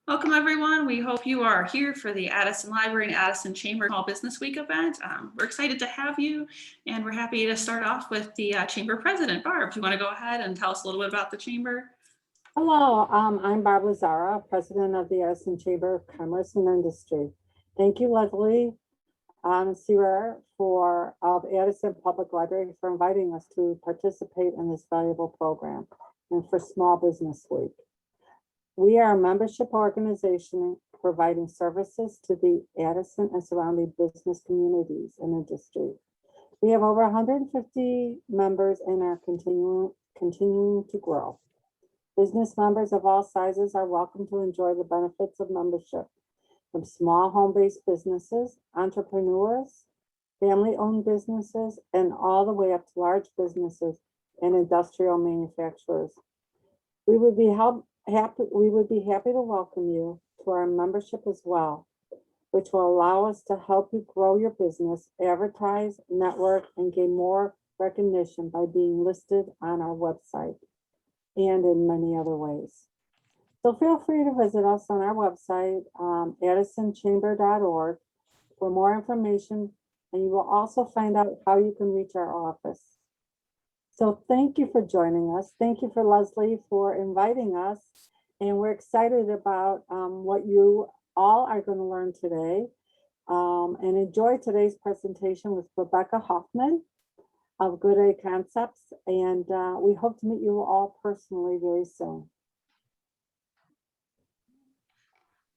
Welcome everyone. We hope you are here for the Addison Library and Addison Chamber Small Business Week event. We're excited to have you, and we're happy to start off with the Chamber President. Barb, do you want to go ahead and tell us a little bit about the Chamber? Hello, I'm Barb Lazara, President of the Addison Chamber of Commerce and Industry. Thank you, Leslie Searer of Addison Public Library for inviting us to participate in this valuable program and for Small Business Week. We are a membership organization providing services to the Addison and surrounding business communities and industry. We have over 150 members and are continuing to grow. Business members of all sizes are welcome to enjoy the benefits of membership, from small home-based businesses, entrepreneurs, family-owned businesses, and all the way up to large businesses and industrial manufacturers. We would be happy to welcome you to our membership as well, which will allow us to help you grow your business, advertise, network, and gain more recognition by being listed on our website and in many other ways. So feel free to visit us on our website, addisonchamber.org, for more information, and you will also find out how you can reach our office. So thank you for joining us. Thank you for Leslie for inviting us, and we're excited about what you all are going to learn today, and enjoy today's presentation with Rebecca Hoffman of Good A Concepts, and we hope to meet you all personally very soon.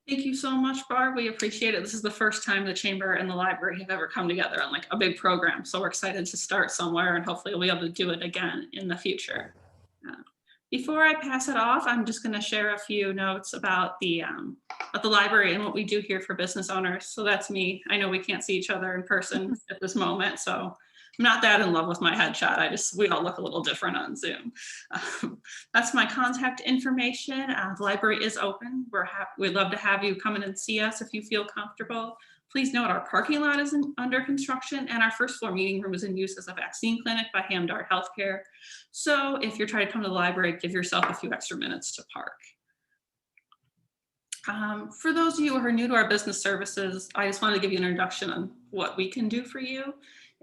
Thank you so much, Barb. We appreciate it. This is the first time the Chamber and the library have ever come together on like a big program. So we're excited to start somewhere, and hopefully we'll be able to do it again in the future. Before I pass it off, I'm just going to share a few notes about the library and what we do here for business owners. So that's me. I know we can't see each other in person at this moment, so I'm not that in love with my headshot. We all look a little different on Zoom. That's my contact information. The library is open. We'd love to have you come in and see us if you feel comfortable. Please note our parking lot is under construction, and our first floor meeting room is in use as a vaccine clinic by Hamdard Healthcare. So if you're trying to come to the library, give yourself a few extra minutes to park. For those of you who are new to our business services, I just wanted to give you an introduction on what we can do for you.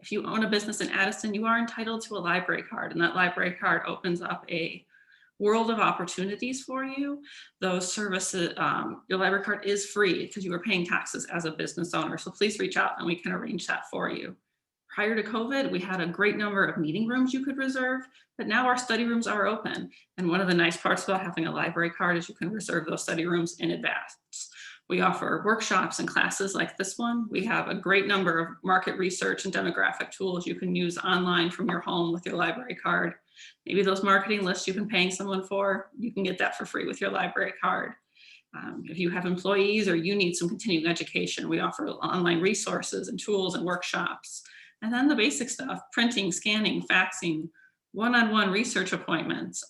If you own a business in Addison, you are entitled to a library card, and that library card opens up a world of opportunities for you. Those services, your library card is free because you are paying taxes as a business owner. So please reach out and we can arrange that for you. Prior to COVID, we had a great number of meeting rooms you could reserve, but now our study rooms are open. And one of the nice parts about having a library card is you can reserve those study rooms in advance. We offer workshops and classes like this one. We have a great number of market research and demographic tools you can use online from your home with your library card. Maybe those marketing lists you've been paying someone for, you can get that for free with your library card. If you have employees or you need some continuing education, we offer online resources and tools and workshops. And then the basic stuff, printing, scanning, faxing, one-on-one research appointments,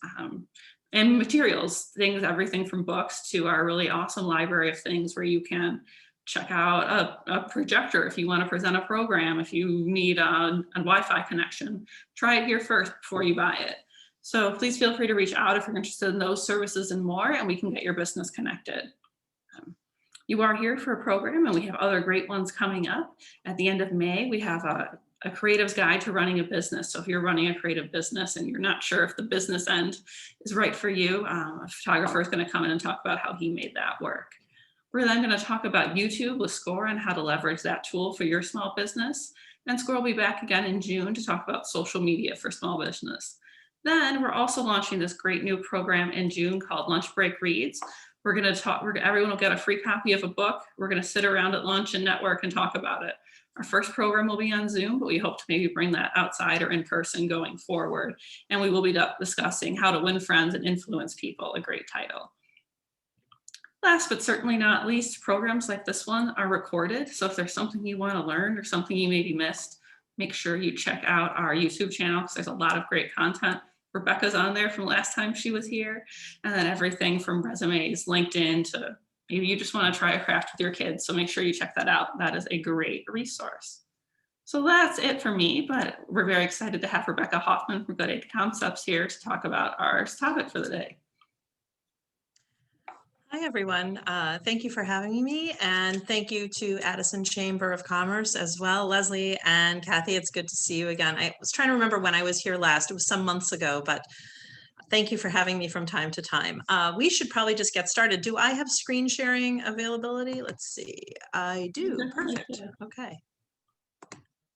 and materials, everything from books to our really awesome library of things where you can check out a projector if you want to present a program, if you need a Wi-Fi connection, try it here first before you buy it. So please feel free to reach out if you're interested in those services and more, and we can get your business connected. You are here for a program, and we have other great ones coming up. At the end of May, we have a creative's guide to running a business. So if you're running a creative business and you're not sure if the business end is right for you, a photographer is going to come in and talk about how he made that work. We're then going to talk about YouTube with Score and how to leverage that tool for your small business. And Score will be back again in June to talk about social media for small business. Then we're also launching this great new program in June called Lunch Break Reads. We're going to talk, everyone will get a free copy of a book. We're going to sit around at lunch and network and talk about it. Our first program will be on Zoom, but we hope to maybe bring that outside or in person going forward. And we will be discussing how to win friends and influence people, a great title. Last but certainly not least, programs like this one are recorded. So if there's something you want to learn or something you maybe missed, make sure you check out our YouTube channel because there's a lot of great content. Rebecca's on there from last time she was here. And then everything from resumes, LinkedIn to maybe you just want to try a craft with your kids. So make sure you check that out. That is a great resource. So that's it for me, but we're very excited to have Rebecca Hoffman from Good A Concepts here to talk about our topic for the day. Hi, everyone. Thank you for having me, and thank you to Addison Chamber of Commerce as well. Leslie and Kathy, it's good to see you again. I was trying to remember when I was here last. It was some months ago, but thank you for having me from time to time. We should probably just get started. Do I have screen sharing availability? Let's see. I do. Perfect. Okay.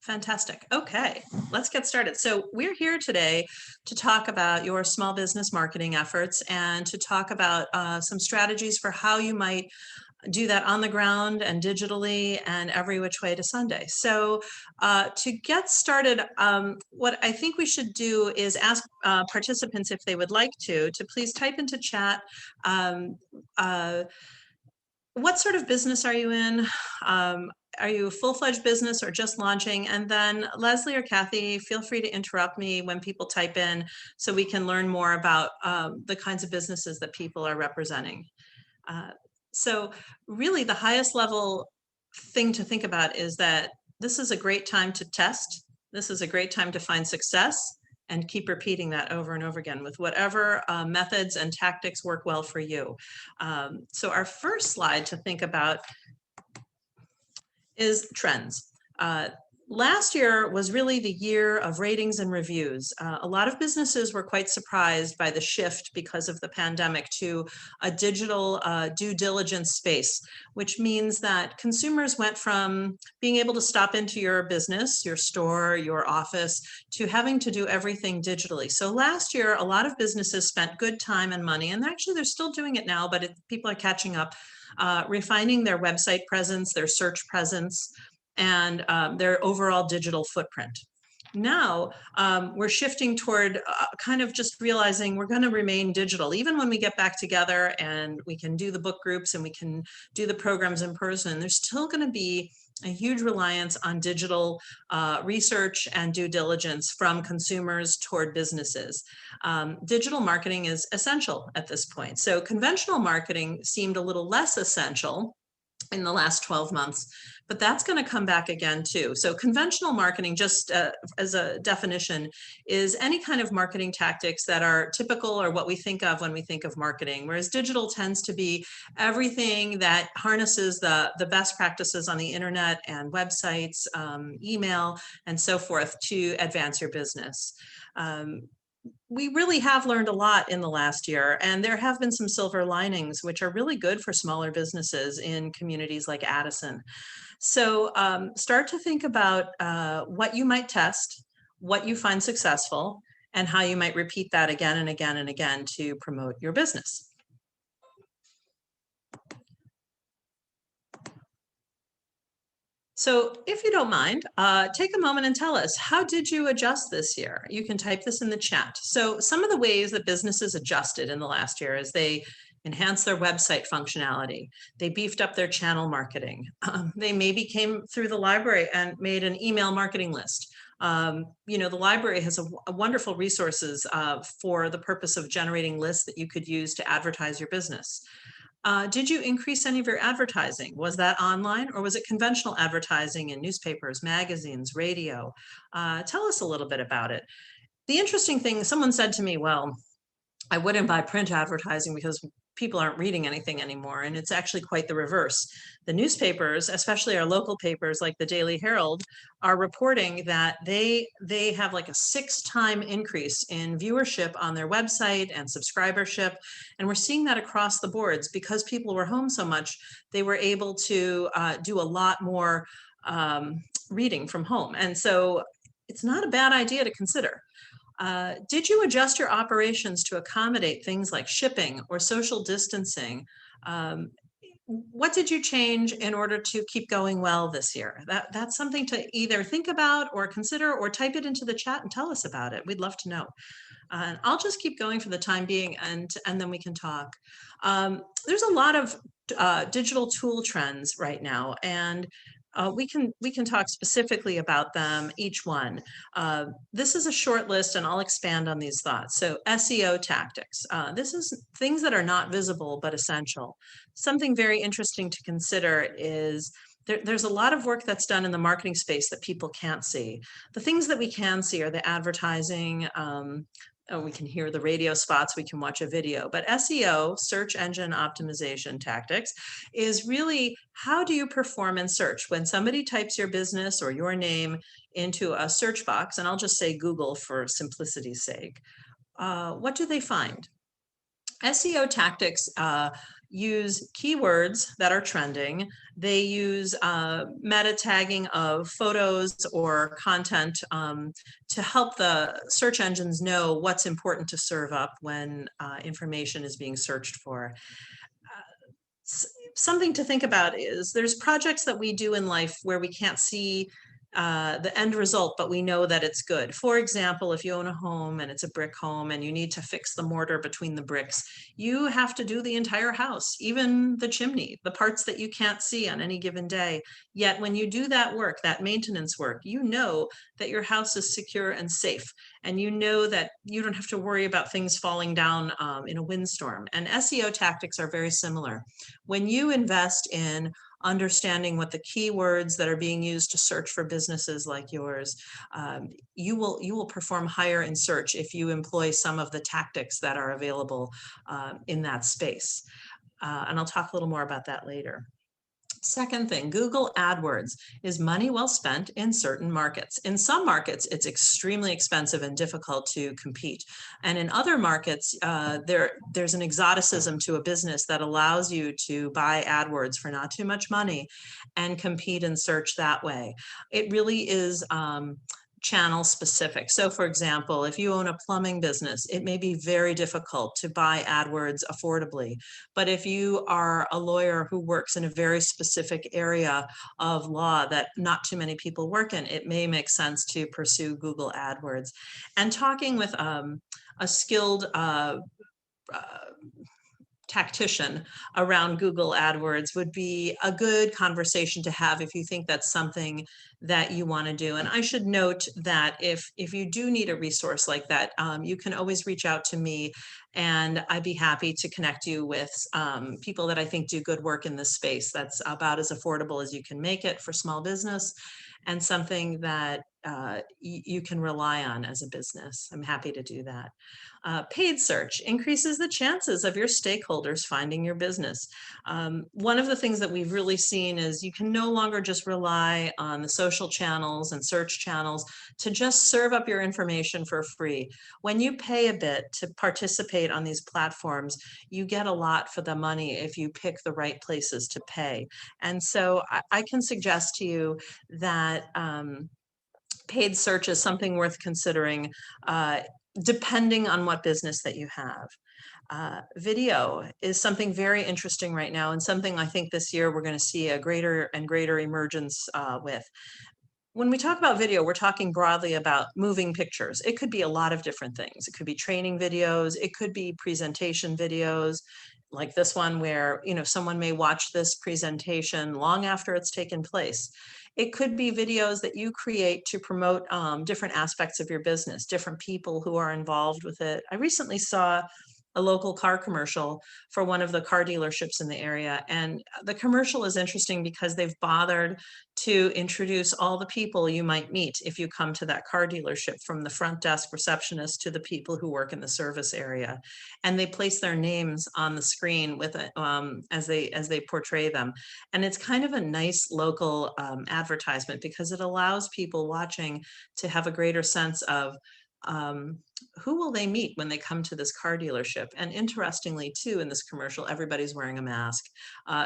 Fantastic. Okay, let's get started. So we're here today to talk about your small business marketing efforts and to talk about some strategies for how you might do that on the ground and digitally and every which way to Sunday. So to get started, what I think we should do is ask participants if they would like to please type into chat what sort of business are you in? Are you a full-fledged business or just launching? And then Leslie or Kathy, feel free to interrupt me when people type in so we can learn more about the kinds of businesses that people are representing. So really the highest level thing to think about is that this is a great time to test. This is a great time to find success and keep repeating that over and over again with whatever methods and tactics work well for you. So our first slide to think about is trends. Last year was really the year of ratings and reviews. A lot of businesses were quite surprised by the shift because of the pandemic to a digital due diligence space, which means that consumers went from being able to stop into your business, your store, your office, to having to do everything digitally. So last year, a lot of businesses spent good time and money, and actually they're still doing it now, but people are catching up, refining their website presence, their search presence, and their overall digital footprint. Now we're shifting toward kind of just realizing we're going to remain digital. Even when we get back together and we can do the book groups and we can do the programs in person, there's still going to be a huge reliance on digital research and due diligence from consumers toward businesses. Digital marketing is essential at this point. So conventional marketing seemed a little less essential in the last 12 months, but that's going to come back again too. So conventional marketing, just as a definition, is any kind of marketing tactics that are typical or what we think of when we think of marketing, whereas digital tends to be everything that harnesses the best practices on the internet and websites, email, and so forth to advance your business. We really have learned a lot in the last year, and there have been some silver linings, which are really good for smaller businesses in communities like Addison. So start to think about what you might test, what you find successful, and how you might repeat that again and again and again to promote your business. So if you don't mind, take a moment and tell us, how did you adjust this year? You can type this in the chat. So some of the ways that businesses adjusted in the last year is they enhanced their website functionality. They beefed up their channel marketing. They maybe came through the library and made an email marketing list. You know, the library has a wonderful resources for the purpose of generating lists that you could use to advertise your business. Did you increase any of your advertising? Was that online or was it conventional advertising in newspapers, magazines, radio? Tell us a little bit about it. The interesting thing, someone said to me, well, I wouldn't buy print advertising because people aren't reading anything anymore. And it's actually quite the reverse. The newspapers, especially our local papers like the Daily Herald, are reporting that they have like a 6-time increase in viewership on their website and subscribership. And we're seeing that across the boards because people were home so much, they were able to do a lot more reading from home. And so it's not a bad idea to consider. Did you adjust your operations to accommodate things like shipping or social distancing? What did you change in order to keep going well this year? That's something to either think about or consider, or type it into the chat and tell us about it. We'd love to know. And I'll just keep going for the time being, and then we can talk. There's a lot of digital tool trends right now, and we can talk specifically about them, each one. This is a short list, and I'll expand on these thoughts. So SEO tactics. This is things that are not visible but essential. Something very interesting to consider is there's a lot of work that's done in the marketing space that people can't see. The things that we can see are the advertising, we can hear the radio spots, we can watch a video. But SEO, search engine optimization tactics, is really how do you perform in search? When somebody types your business or your name into a search box, and I'll just say Google for simplicity's sake, what do they find? SEO tactics use keywords that are trending. They use meta tagging of photos or content to help the search engines know what's important to serve up when information is being searched for. Something to think about is there's projects that we do in life where we can't see the end result, but we know that it's good. For example, if you own a home and it's a brick home and you need to fix the mortar between the bricks, you have to do the entire house, even the chimney, the parts that you can't see on any given day. Yet when you do that work, that maintenance work, you know that your house is secure and safe. And you know that you don't have to worry about things falling down in a windstorm. And SEO tactics are very similar. When you invest in understanding what the keywords that are being used to search for businesses like yours, you will perform higher in search if you employ some of the tactics that are available in that space. And I'll talk a little more about that later. Second thing, Google AdWords is money well spent in certain markets. In some markets, it's extremely expensive and difficult to compete. And in other markets, there's an exoticism to a business that allows you to buy AdWords for not too much money and compete and search that way. It really is channel specific. So for example, if you own a plumbing business, it may be very difficult to buy AdWords affordably. But if you are a lawyer who works in a very specific area of law that not too many people work in, it may make sense to pursue Google AdWords. And talking with a skilled tactician around Google AdWords would be a good conversation to have if you think that's something that you want to do. And I should note that if you do need a resource like that, you can always reach out to me and I'd be happy to connect you with people that I think do good work in this space that's about as affordable as you can make it for small business and something that you can rely on as a business. I'm happy to do that. Paid search increases the chances of your stakeholders finding your business. One of the things that we've really seen is you can no longer just rely on the social channels and search channels to just serve up your information for free. When you pay a bit to participate on these platforms, you get a lot for the money if you pick the right places to pay. And so I can suggest to you that paid search is something worth considering depending on what business that you have. Video is something very interesting right now and something I think this year we're going to see a greater and greater emergence with. When we talk about video, we're talking broadly about moving pictures. It could be a lot of different things. It could be training videos. It could be presentation videos like this one where, someone may watch this presentation long after it's taken place. It could be videos that you create to promote different aspects of your business, different people who are involved with it. I recently saw a local car commercial for one of the car dealerships in the area. And the commercial is interesting because they've bothered to introduce all the people you might meet if you come to that car dealership, from the front desk receptionist to the people who work in the service area. And they place their names on the screen with as they portray them. And it's kind of a nice local advertisement because it allows people watching to have a greater sense of who will they meet when they come to this car dealership. And interestingly too, in this commercial, everybody's wearing a mask.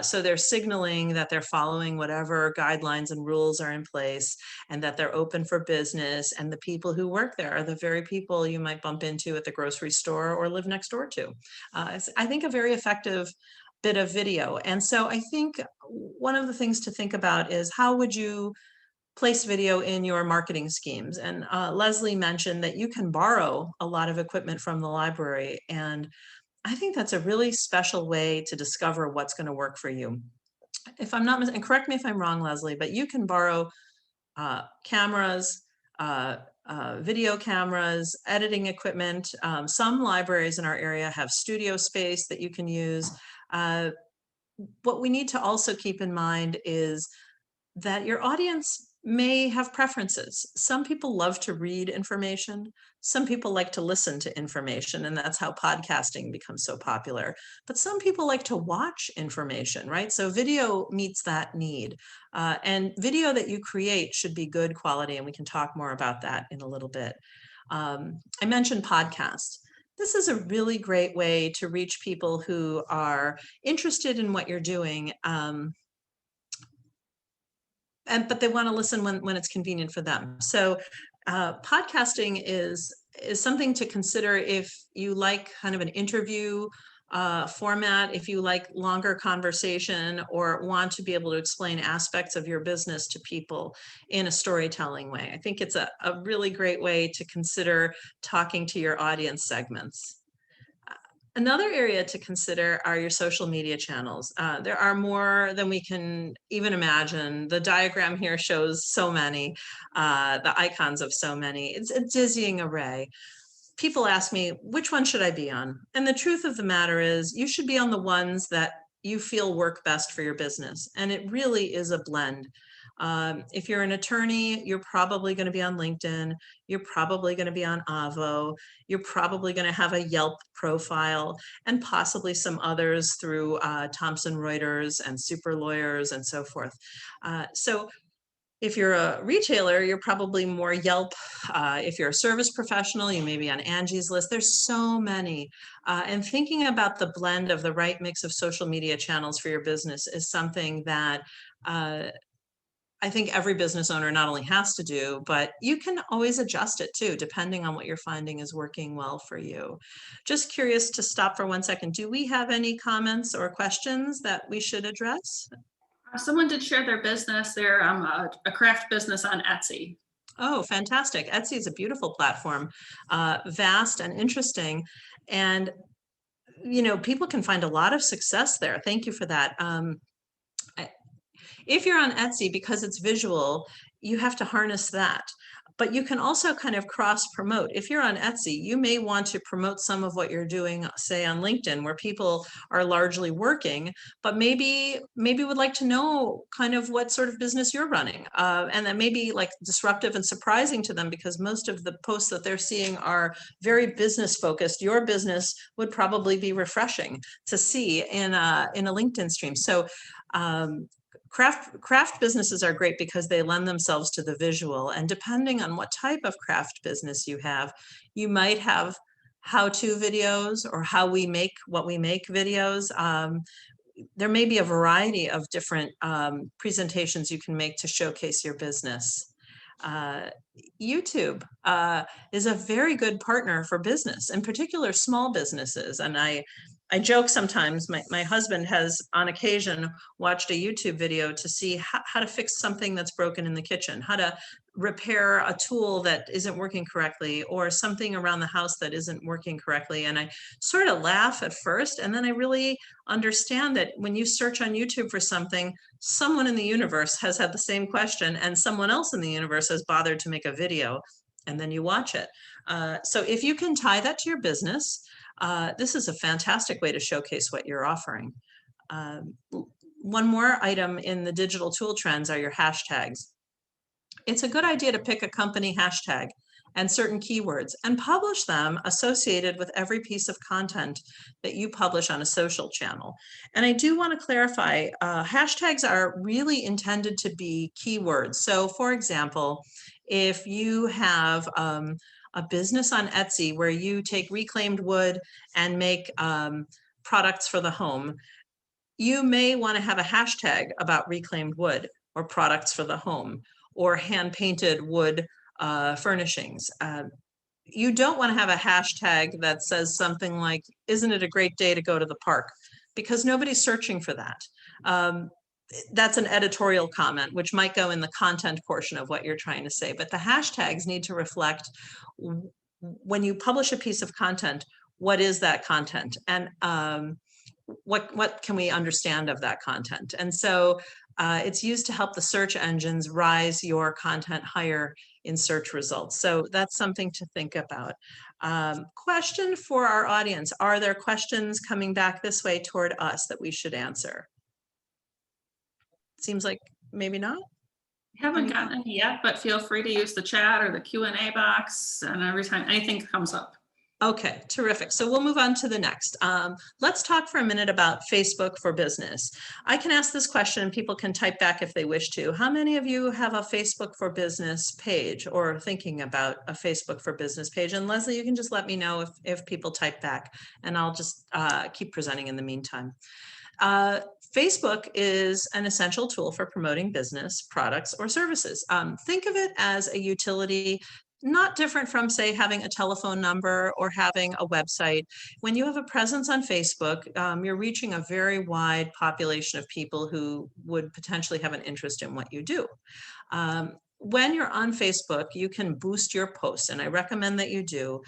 So they're signaling that they're following whatever guidelines and rules are in place and that they're open for business. And the people who work there are the very people you might bump into at the grocery store or live next door to. It's, I think, a very effective bit of video. And so I think one of the things to think about is how would you place video in your marketing schemes. And Leslie mentioned that you can borrow a lot of equipment from the library. And I think that's a really special way to discover what's going to work for you. If I'm not, and correct me if I'm wrong, Leslie, but you can borrow cameras, video cameras, editing equipment. Some libraries in our area have studio space that you can use. What we need to also keep in mind is that your audience may have preferences. Some people love to read information. Some people like to listen to information, and that's how podcasting becomes so popular. But some people like to watch information, right? So video meets that need. And video that you create should be good quality, and we can talk more about that in a little bit. I mentioned podcasts. This is a really great way to reach people who are interested in what you're doing. But they want to listen when it's convenient for them. So podcasting is something to consider if you like kind of an interview format, if you like longer conversation or want to be able to explain aspects of your business to people in a storytelling way. I think it's a really great way to consider talking to your audience segments. Another area to consider are your social media channels. There are more than we can even imagine. The diagram here shows so many, the icons of so many. It's a dizzying array. People ask me, which one should I be on? And the truth of the matter is, you should be on the ones that you feel work best for your business. And it really is a blend. If you're an attorney, you're probably going to be on LinkedIn. You're probably going to be on Avo. You're probably going to have a Yelp profile and possibly some others through Thomson Reuters and Super Lawyers and so forth. So if you're a retailer, you're probably more Yelp. If you're a service professional, you may be on Angie's List. There's so many. And thinking about the blend of the right mix of social media channels for your business is something that I think every business owner not only has to do, but you can always adjust it too, depending on what you're finding is working well for you. Just curious to stop for 1 second. Do we have any comments or questions that we should address? Someone did share their business. They're a craft business on Etsy. Oh, fantastic. Etsy is a beautiful platform, vast and interesting. And, you know, people can find a lot of success there. Thank you for that. If you're on Etsy, because it's visual, you have to harness that. But you can also kind of cross promote. If you're on Etsy, you may want to promote some of what you're doing, say on LinkedIn, where people are largely working, but maybe would like to know kind of what sort of business you're running. And that may be like disruptive and surprising to them because most of the posts that they're seeing are very business focused. Your business would probably be refreshing to see in a LinkedIn stream. So craft businesses are great because they lend themselves to the visual, and depending on what type of craft business you have, you might have how-to videos or how we make what we make videos. There may be a variety of different presentations you can make to showcase your business. YouTube is a very good partner for business, in particular small businesses. And I joke sometimes, my husband has on occasion watched a YouTube video to see how to fix something that's broken in the kitchen, how to repair a tool that isn't working correctly, or something around the house that isn't working correctly. And I sort of laugh at first, and then I really understand that when you search on YouTube for something, someone in the universe has had the same question, and someone else in the universe has bothered to make a video, and then you watch it. So if you can tie that to your business, this is a fantastic way to showcase what you're offering. One more item in the digital tool trends are your hashtags. It's a good idea to pick a company hashtag and certain keywords and publish them associated with every piece of content that you publish on a social channel. And I do want to clarify, hashtags are really intended to be keywords. So for example, if you have a business on Etsy where you take reclaimed wood and make products for the home, you may want to have a hashtag about reclaimed wood or products for the home or hand-painted wood furnishings. You don't want to have a hashtag that says something like, isn't it a great day to go to the park? Because nobody's searching for that. That's an editorial comment, which might go in the content portion of what you're trying to say. But the hashtags need to reflect, when you publish a piece of content, what is that content? And what can we understand of that content? And so it's used to help the search engines rise your content higher in search results. So that's something to think about. Question for our audience. Are there questions coming back this way toward us that we should answer? Seems like maybe not. Haven't gotten any yet, but feel free to use the chat or the Q&A box, and every time anything comes up. Okay, terrific. So we'll move on to the next. Let's talk for a minute about Facebook for Business. I can ask this question and people can type back if they wish to. How many of you have a Facebook for Business page or thinking about a Facebook for Business page? And Leslie, you can just let me know if people type back, and I'll just keep presenting in the meantime. Facebook is an essential tool for promoting business products or services. Think of it as a utility, not different from, say, having a telephone number or having a website. When you have a presence on Facebook, you're reaching a very wide population of people who would potentially have an interest in what you do. When you're on Facebook, you can boost your posts, and I recommend that you do.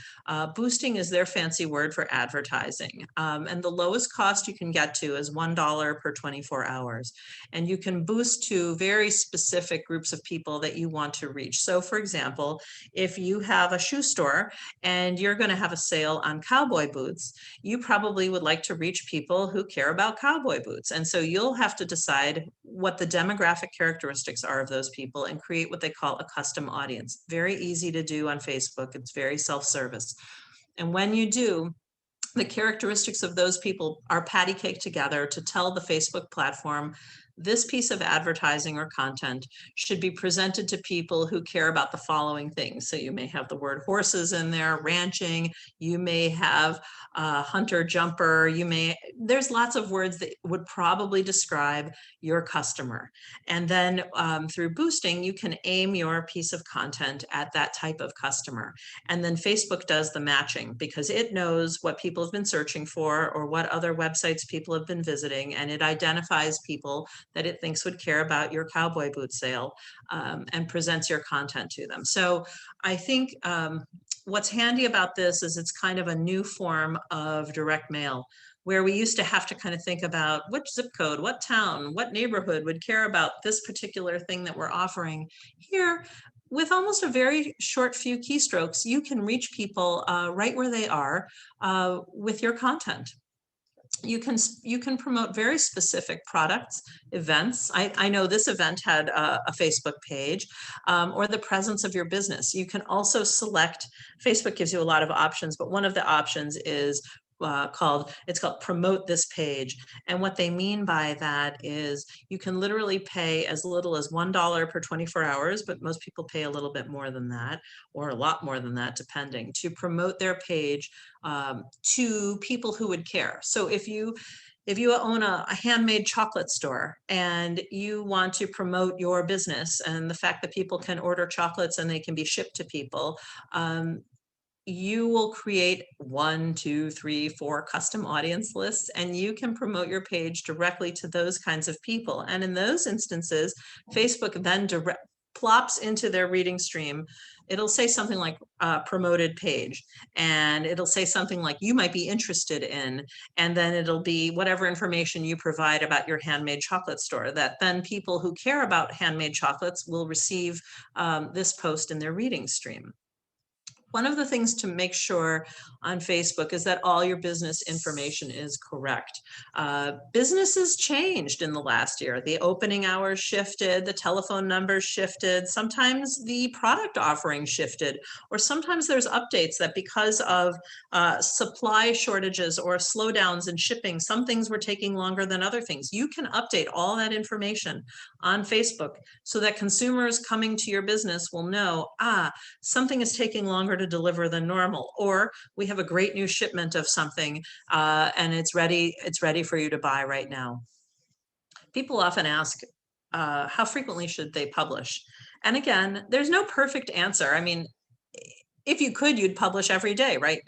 Boosting is their fancy word for advertising. And the lowest cost you can get to is $1 per 24 hours. And you can boost to very specific groups of people that you want to reach. So for example, if you have a shoe store and you're going to have a sale on cowboy boots, you probably would like to reach people who care about cowboy boots. And so you'll have to decide what the demographic characteristics are of those people and create what they call a custom audience. Very easy to do on Facebook. It's very self-service. And when you do, the characteristics of those people are patty caked together to tell the Facebook platform, this piece of advertising or content should be presented to people who care about the following things. So you may have the word horses in there, ranching, you may have hunter jumper, there's lots of words that would probably describe your customer. And then through boosting, you can aim your piece of content at that type of customer. And then Facebook does the matching because it knows what people have been searching for or what other websites people have been visiting, and it identifies people that it thinks would care about your cowboy boot sale and presents your content to them. So I think what's handy about this is it's kind of a new form of direct mail, where we used to have to kind of think about which zip code, what town, what neighborhood would care about this particular thing that we're offering. Here, with almost a very short few keystrokes, you can reach people right where they are with your content. You can promote very specific products, events. I know this event had a Facebook page, or the presence of your business. You can also select, Facebook gives you a lot of options, but one of the options is called promote this page. And what they mean by that is you can literally pay as little as $1 per 24 hours, but most people pay a little bit more than that, or a lot more than that, depending, to promote their page to people who would care. So if you own a handmade chocolate store and you want to promote your business and the fact that people can order chocolates and they can be shipped to people, you will create 1, 2, 3, 4 custom audience lists, and you can promote your page directly to those kinds of people. And in those instances, Facebook then plops into their reading stream. It'll say something like promoted page, and it'll say something like you might be interested in, and then it'll be whatever information you provide about your handmade chocolate store, that then people who care about handmade chocolates will receive this post in their reading stream. One of the things to make sure on Facebook is that all your business information is correct. Businesses changed in the last year. The opening hours shifted, the telephone numbers shifted, sometimes the product offering shifted, or sometimes there's updates that because of supply shortages or slowdowns in shipping, some things were taking longer than other things. You can update all that information on Facebook so that consumers coming to your business will know, something is taking longer to deliver than normal, or we have a great new shipment of something and it's ready for you to buy right now. People often ask, how frequently should they publish? And again, there's no perfect answer. I mean, if you could, you'd publish every day, right?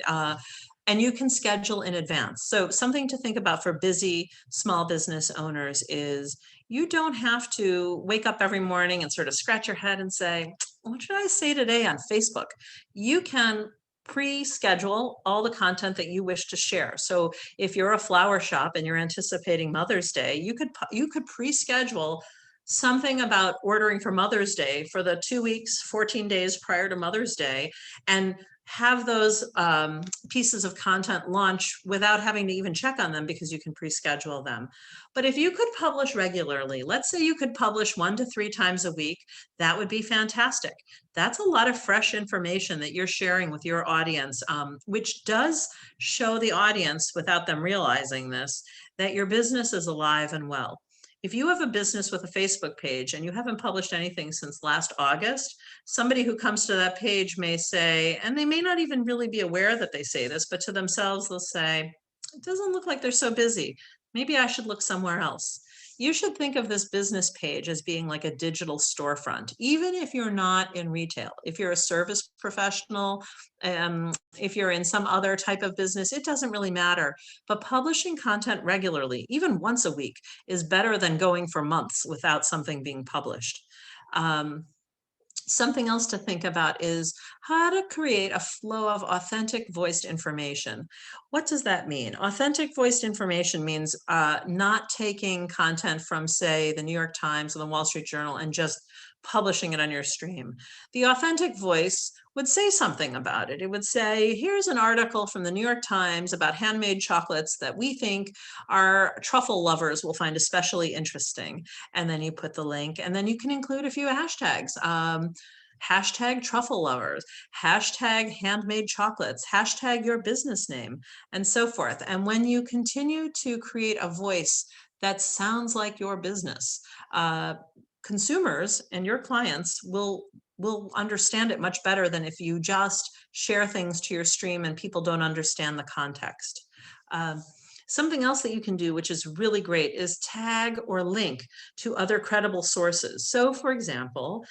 And you can schedule in advance. So something to think about for busy small business owners is you don't have to wake up every morning and sort of scratch your head and say, what should I say today on Facebook? You can pre-schedule all the content that you wish to share. So if you're a flower shop and you're anticipating Mother's Day, you could pre-schedule something about ordering for Mother's Day for the 2 weeks, 14 days prior to Mother's Day, and have those pieces of content launch without having to even check on them because you can pre-schedule them. But if you could publish regularly, let's say you could publish 1 to 3 times a week, that would be fantastic. That's a lot of fresh information that you're sharing with your audience, which does show the audience, without them realizing this, that your business is alive and well. If you have a business with a Facebook page and you haven't published anything since last August, somebody who comes to that page may say, and they may not even really be aware that they say this, but to themselves, they'll say, it doesn't look like they're so busy. Maybe I should look somewhere else. You should think of this business page as being like a digital storefront, even if you're not in retail. If you're a service professional, if you're in some other type of business, it doesn't really matter. But publishing content regularly, even once a week, is better than going for months without something being published. Something else to think about is how to create a flow of authentic voiced information. What does that mean? Authentic voiced information means not taking content from, say, the New York Times or the Wall Street Journal and just publishing it on your stream. The authentic voice would say something about it. It would say, here's an article from the New York Times about handmade chocolates that we think our truffle lovers will find especially interesting. And then you put the link, and then you can include a few hashtags. Hashtag truffle lovers, hashtag handmade chocolates, hashtag your business name, and so forth. And when you continue to create a voice that sounds like your business, consumers and your clients will understand it much better than if you just share things to your stream and people don't understand the context. Something else that you can do, which is really great, is tag or link to other credible sources. So for example,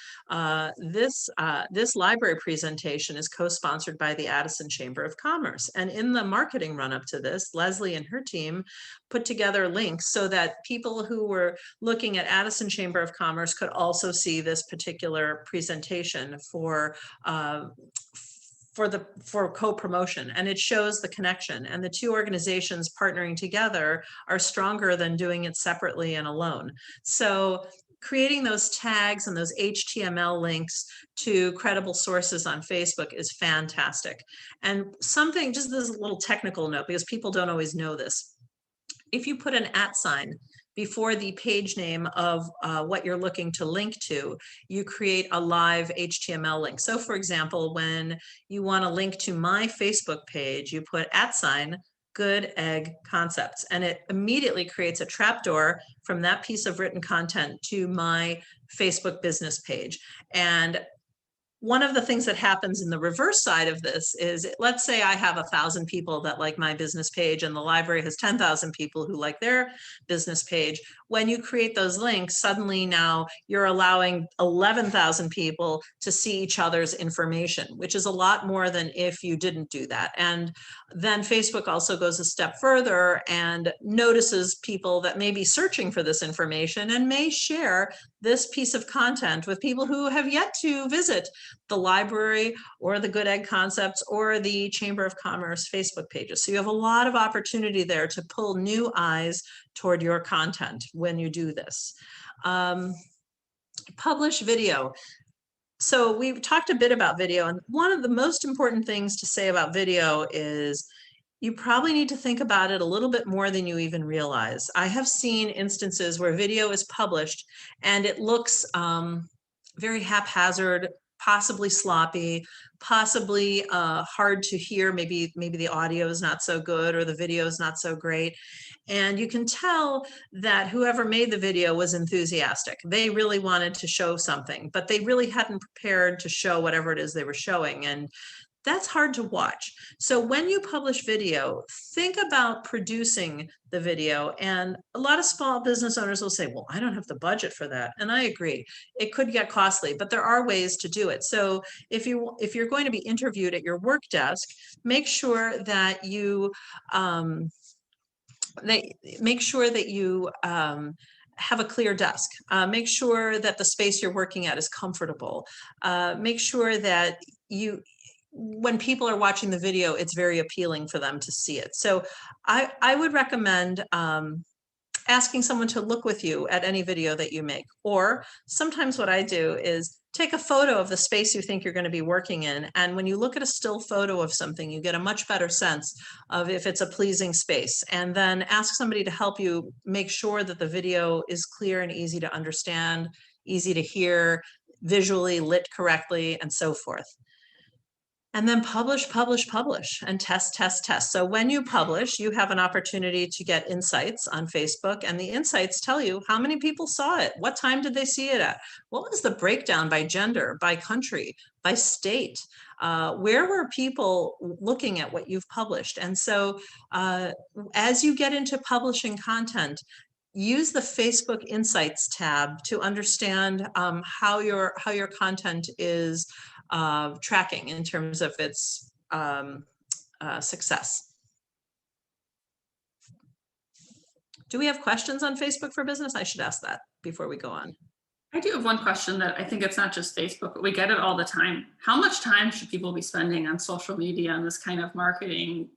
this library presentation is co-sponsored by the Addison Chamber of Commerce. And in the marketing run-up to this, Leslie and her team put together links so that people who were looking at Addison Chamber of Commerce could also see this particular presentation for co-promotion, and it shows the connection, and the two organizations partnering together are stronger than doing it separately and alone. So creating those tags and those HTML links to credible sources on Facebook is fantastic. And something, just this little technical note, because people don't always know this. If you put an @ sign before the page name of what you're looking to link to, you create a live HTML link. So for example, when you want to link to my Facebook page, you put @ Good Egg Concepts, and it immediately creates a trapdoor from that piece of written content to my Facebook business page. And one of the things that happens in the reverse side of this is, let's say I have 1,000 people that like my business page and the library has 10,000 people who like their business page. When you create those links, suddenly now you're allowing 11,000 people to see each other's information, which is a lot more than if you didn't do that. And then Facebook also goes a step further and notices people that may be searching for this information and may share this piece of content with people who have yet to visit the library or the Good Egg Concepts or the Chamber of Commerce Facebook pages. So you have a lot of opportunity there to pull new eyes toward your content when you do this. Publish video. So we've talked a bit about video, and one of the most important things to say about video is you probably need to think about it a little bit more than you even realize. I have seen instances where video is published and it looks very haphazard, possibly sloppy, possibly hard to hear. Maybe the audio is not so good or the video is not so great. And you can tell that whoever made the video was enthusiastic. They really wanted to show something, but they really hadn't prepared to show whatever it is they were showing. And that's hard to watch. So when you publish video, think about producing the video. And a lot of small business owners will say, well, I don't have the budget for that. And I agree, it could get costly, but there are ways to do it. So if you're going to be interviewed at your work desk, make sure that you have a clear desk. Make sure that the space you're working at is comfortable. Make sure that when people are watching the video, it's very appealing for them to see it. So I would recommend asking someone to look with you at any video that you make. Or sometimes what I do is take a photo of the space you think you're going to be working in. And when you look at a still photo of something, you get a much better sense of if it's a pleasing space. And then ask somebody to help you make sure that the video is clear and easy to understand, easy to hear, visually lit correctly, and so forth. And then publish, and test. So when you publish, you have an opportunity to get insights on Facebook, and the insights tell you how many people saw it, what time did they see it at, what was the breakdown by gender, by country, by state, where were people looking at what you've published. And so as you get into publishing content, use the Facebook Insights tab to understand how your content is tracking in terms of its success. Do we have questions on Facebook for Business? I should ask that before we go on. I do have one question that I think it's not just Facebook, but we get it all the time. How much time should people be spending on social media and this kind of marketing?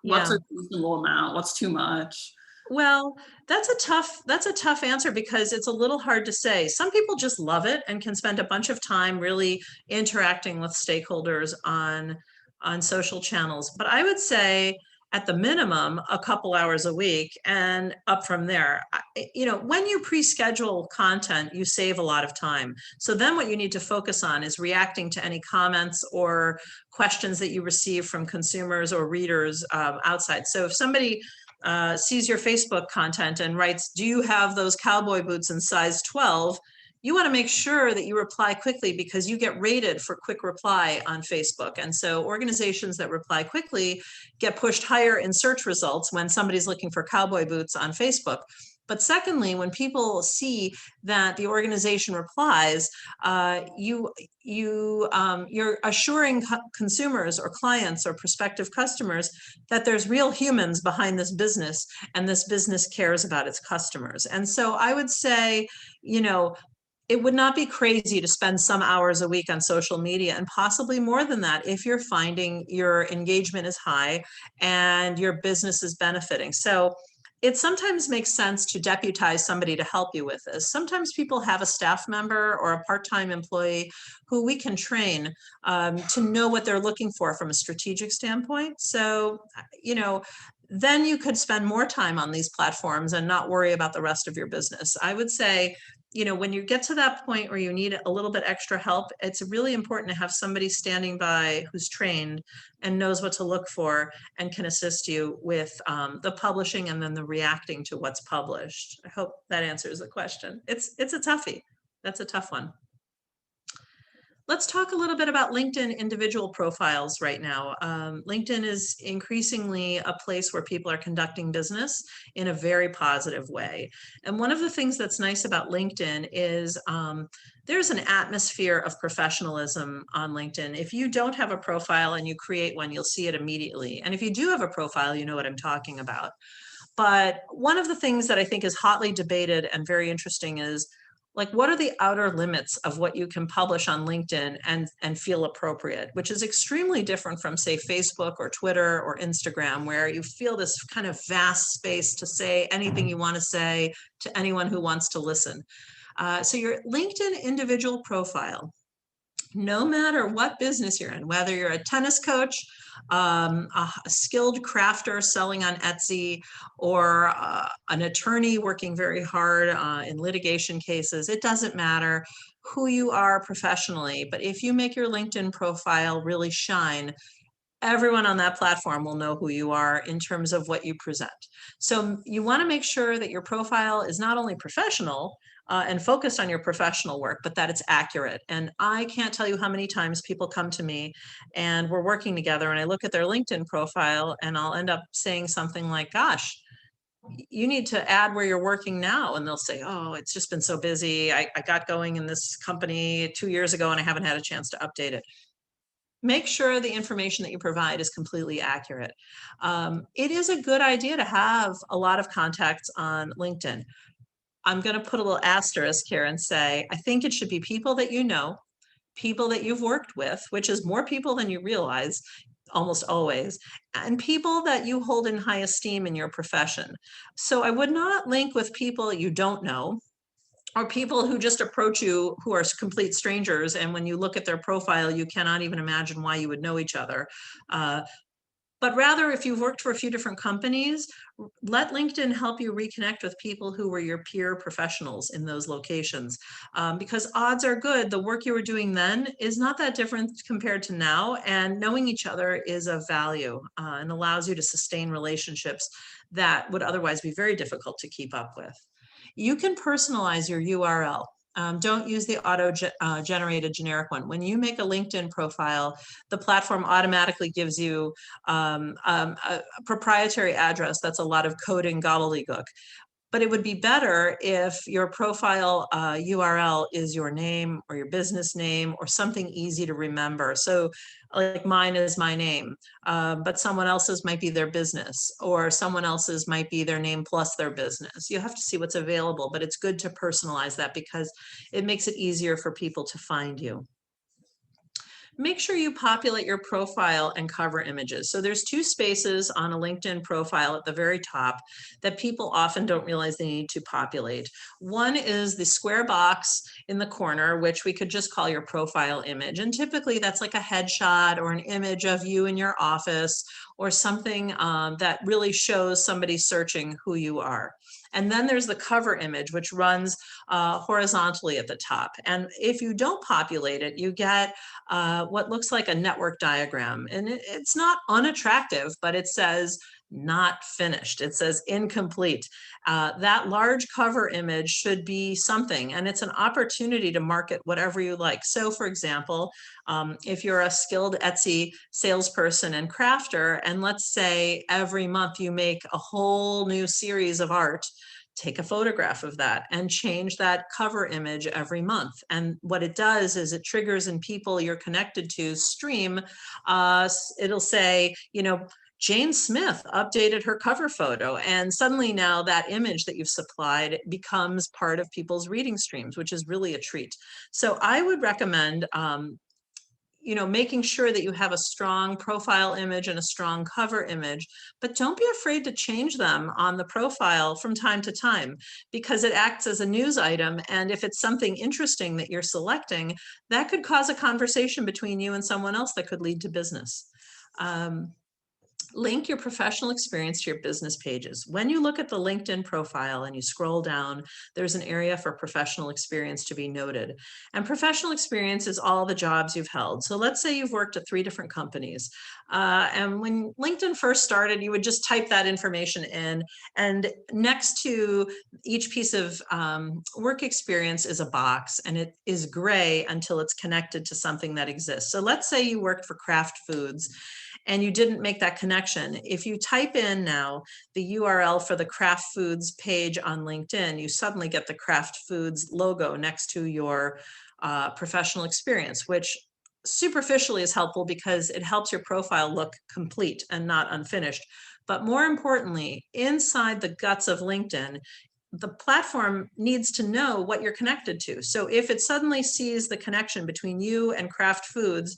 What's a reasonable amount? What's too much? Well, that's a tough answer because it's a little hard to say. Some people just love it and can spend a bunch of time really interacting with stakeholders on social channels. But I would say at the minimum, a couple hours a week and up from there. When you pre-schedule content, you save a lot of time. So then what you need to focus on is reacting to any comments or questions that you receive from consumers or readers outside. So if somebody sees your Facebook content and writes, "Do you have those cowboy boots in size 12?" You want to make sure that you reply quickly because you get rated for quick reply on Facebook. And so organizations that reply quickly get pushed higher in search results when somebody's looking for cowboy boots on Facebook. But secondly, when people see that the organization replies, you're assuring consumers or clients or prospective customers that there's real humans behind this business and this business cares about its customers. And so I would say, it would not be crazy to spend some hours a week on social media and possibly more than that if you're finding your engagement is high and your business is benefiting. So it sometimes makes sense to deputize somebody to help you with this. Sometimes people have a staff member or a part-time employee who we can train to know what they're looking for from a strategic standpoint. So, then you could spend more time on these platforms and not worry about the rest of your business. I would say, when you get to that point where you need a little bit extra help, it's really important to have somebody standing by who's trained and knows what to look for and can assist you with the publishing and then the reacting to what's published. I hope that answers the question. It's a toughie. That's a tough one. Let's talk a little bit about LinkedIn individual profiles right now. LinkedIn is increasingly a place where people are conducting business in a very positive way. And one of the things that's nice about LinkedIn is there's an atmosphere of professionalism on LinkedIn. If you don't have a profile and you create one, you'll see it immediately. And if you do have a profile, you know what I'm talking about. But one of the things that I think is hotly debated and very interesting is, what are the outer limits of what you can publish on LinkedIn and feel appropriate, which is extremely different from, say, Facebook or Twitter or Instagram, where you feel this kind of vast space to say anything you want to say to anyone who wants to listen. So your LinkedIn individual profile, no matter what business you're in, whether you're a tennis coach, a skilled crafter selling on Etsy, or an attorney working very hard in litigation cases, it doesn't matter who you are professionally. But if you make your LinkedIn profile really shine, everyone on that platform will know who you are in terms of what you present. So you want to make sure that your profile is not only professional and focused on your professional work, but that it's accurate. And I can't tell you how many times people come to me and we're working together and I look at their LinkedIn profile and I'll end up saying something like, "Gosh, you need to add where you're working now." And they'll say, "Oh, it's just been so busy. I got going in this company 2 years ago and I haven't had a chance to update it." Make sure the information that you provide is completely accurate. It is a good idea to have a lot of contacts on LinkedIn. I'm going to put a little asterisk here and say, I think it should be people that you know, people that you've worked with, which is more people than you realize. almost always, and people that you hold in high esteem in your profession. So I would not link with people you don't know, or people who just approach you who are complete strangers, and when you look at their profile, you cannot even imagine why you would know each other. But rather, if you've worked for a few different companies, let LinkedIn help you reconnect with people who were your peer professionals in those locations. Because odds are good, the work you were doing then is not that different compared to now, and knowing each other is of value and allows you to sustain relationships that would otherwise be very difficult to keep up with. You can personalize your URL. Don't use the auto-generated generic one. When you make a LinkedIn profile, the platform automatically gives you a proprietary address that's a lot of coding gobbledygook. But it would be better if your profile URL is your name or your business name or something easy to remember. So like mine is my name, but someone else's might be their business, or someone else's might be their name plus their business. You have to see what's available, but it's good to personalize that because it makes it easier for people to find you. Make sure you populate your profile and cover images. So there's two spaces on a LinkedIn profile at the very top that people often don't realize they need to populate. One is the square box in the corner, which we could just call your profile image. And typically that's like a headshot or an image of you in your office or something that really shows somebody searching who you are. And then there's the cover image, which runs horizontally at the top. And if you don't populate it, you get what looks like a network diagram. And it's not unattractive, but it says not finished. It says incomplete. That large cover image should be something, and it's an opportunity to market whatever you like. So for example, if you're a skilled Etsy salesperson and crafter, and let's say every month you make a whole new series of art, take a photograph of that and change that cover image every month. And what it does is it triggers in people you're connected to stream. It'll say, you know, Jane Smith updated her cover photo, and suddenly now that image that you've supplied becomes part of people's reading streams, which is really a treat. So I would recommend you know, making sure that you have a strong profile image and a strong cover image, but don't be afraid to change them on the profile from time to time, because it acts as a news item. And if it's something interesting that you're selecting, that could cause a conversation between you and someone else that could lead to business. Link your professional experience to your business pages. When you look at the LinkedIn profile and you scroll down, there's an area for professional experience to be noted. And professional experience is all the jobs you've held. So let's say you've worked at 3 different companies. And when LinkedIn first started, you would just type that information in. And next to each piece of work experience is a box, and it is gray until it's connected to something that exists. So let's say you worked for Kraft Foods and you didn't make that connection. If you type in now the URL for the Kraft Foods page on LinkedIn, you suddenly get the Kraft Foods logo next to your professional experience, which superficially is helpful because it helps your profile look complete and not unfinished. But more importantly, inside the guts of LinkedIn, the platform needs to know what you're connected to. So if it suddenly sees the connection between you and Kraft Foods,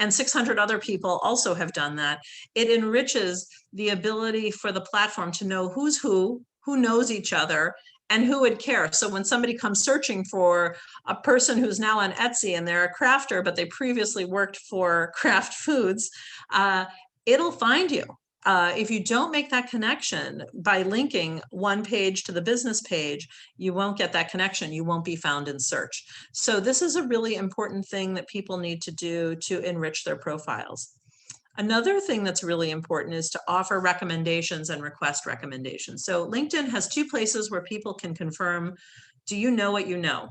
and 600 other people also have done that, it enriches the ability for the platform to know who's who knows each other, and who would care. So when somebody comes searching for a person who's now on Etsy and they're a crafter, but they previously worked for Kraft Foods, it'll find you. If you don't make that connection by linking one page to the business page, you won't get that connection. You won't be found in search. So this is a really important thing that people need to do to enrich their profiles. Another thing that's really important is to offer recommendations and request recommendations. So LinkedIn has 2 places where people can confirm, do you know what you know?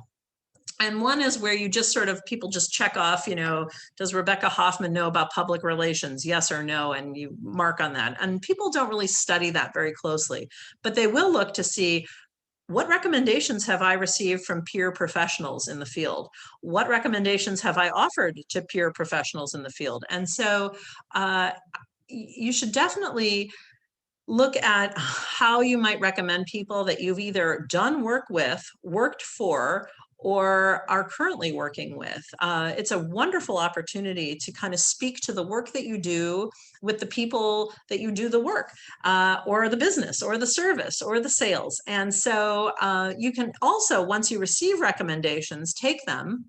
And one is where you just sort of, people just check off, you know, does Rebecca Hoffman know about public relations? Yes or no, and you mark on that. And people don't really study that very closely, but they will look to see, what recommendations have I received from peer professionals in the field? What recommendations have I offered to peer professionals in the field? And so you should definitely look at how you might recommend people that you've either done work with, worked for, or are currently working with. It's a wonderful opportunity to kind of speak to the work that you do with the people that you do the work, or the business, or the service, or the sales. And so you can also, once you receive recommendations, take them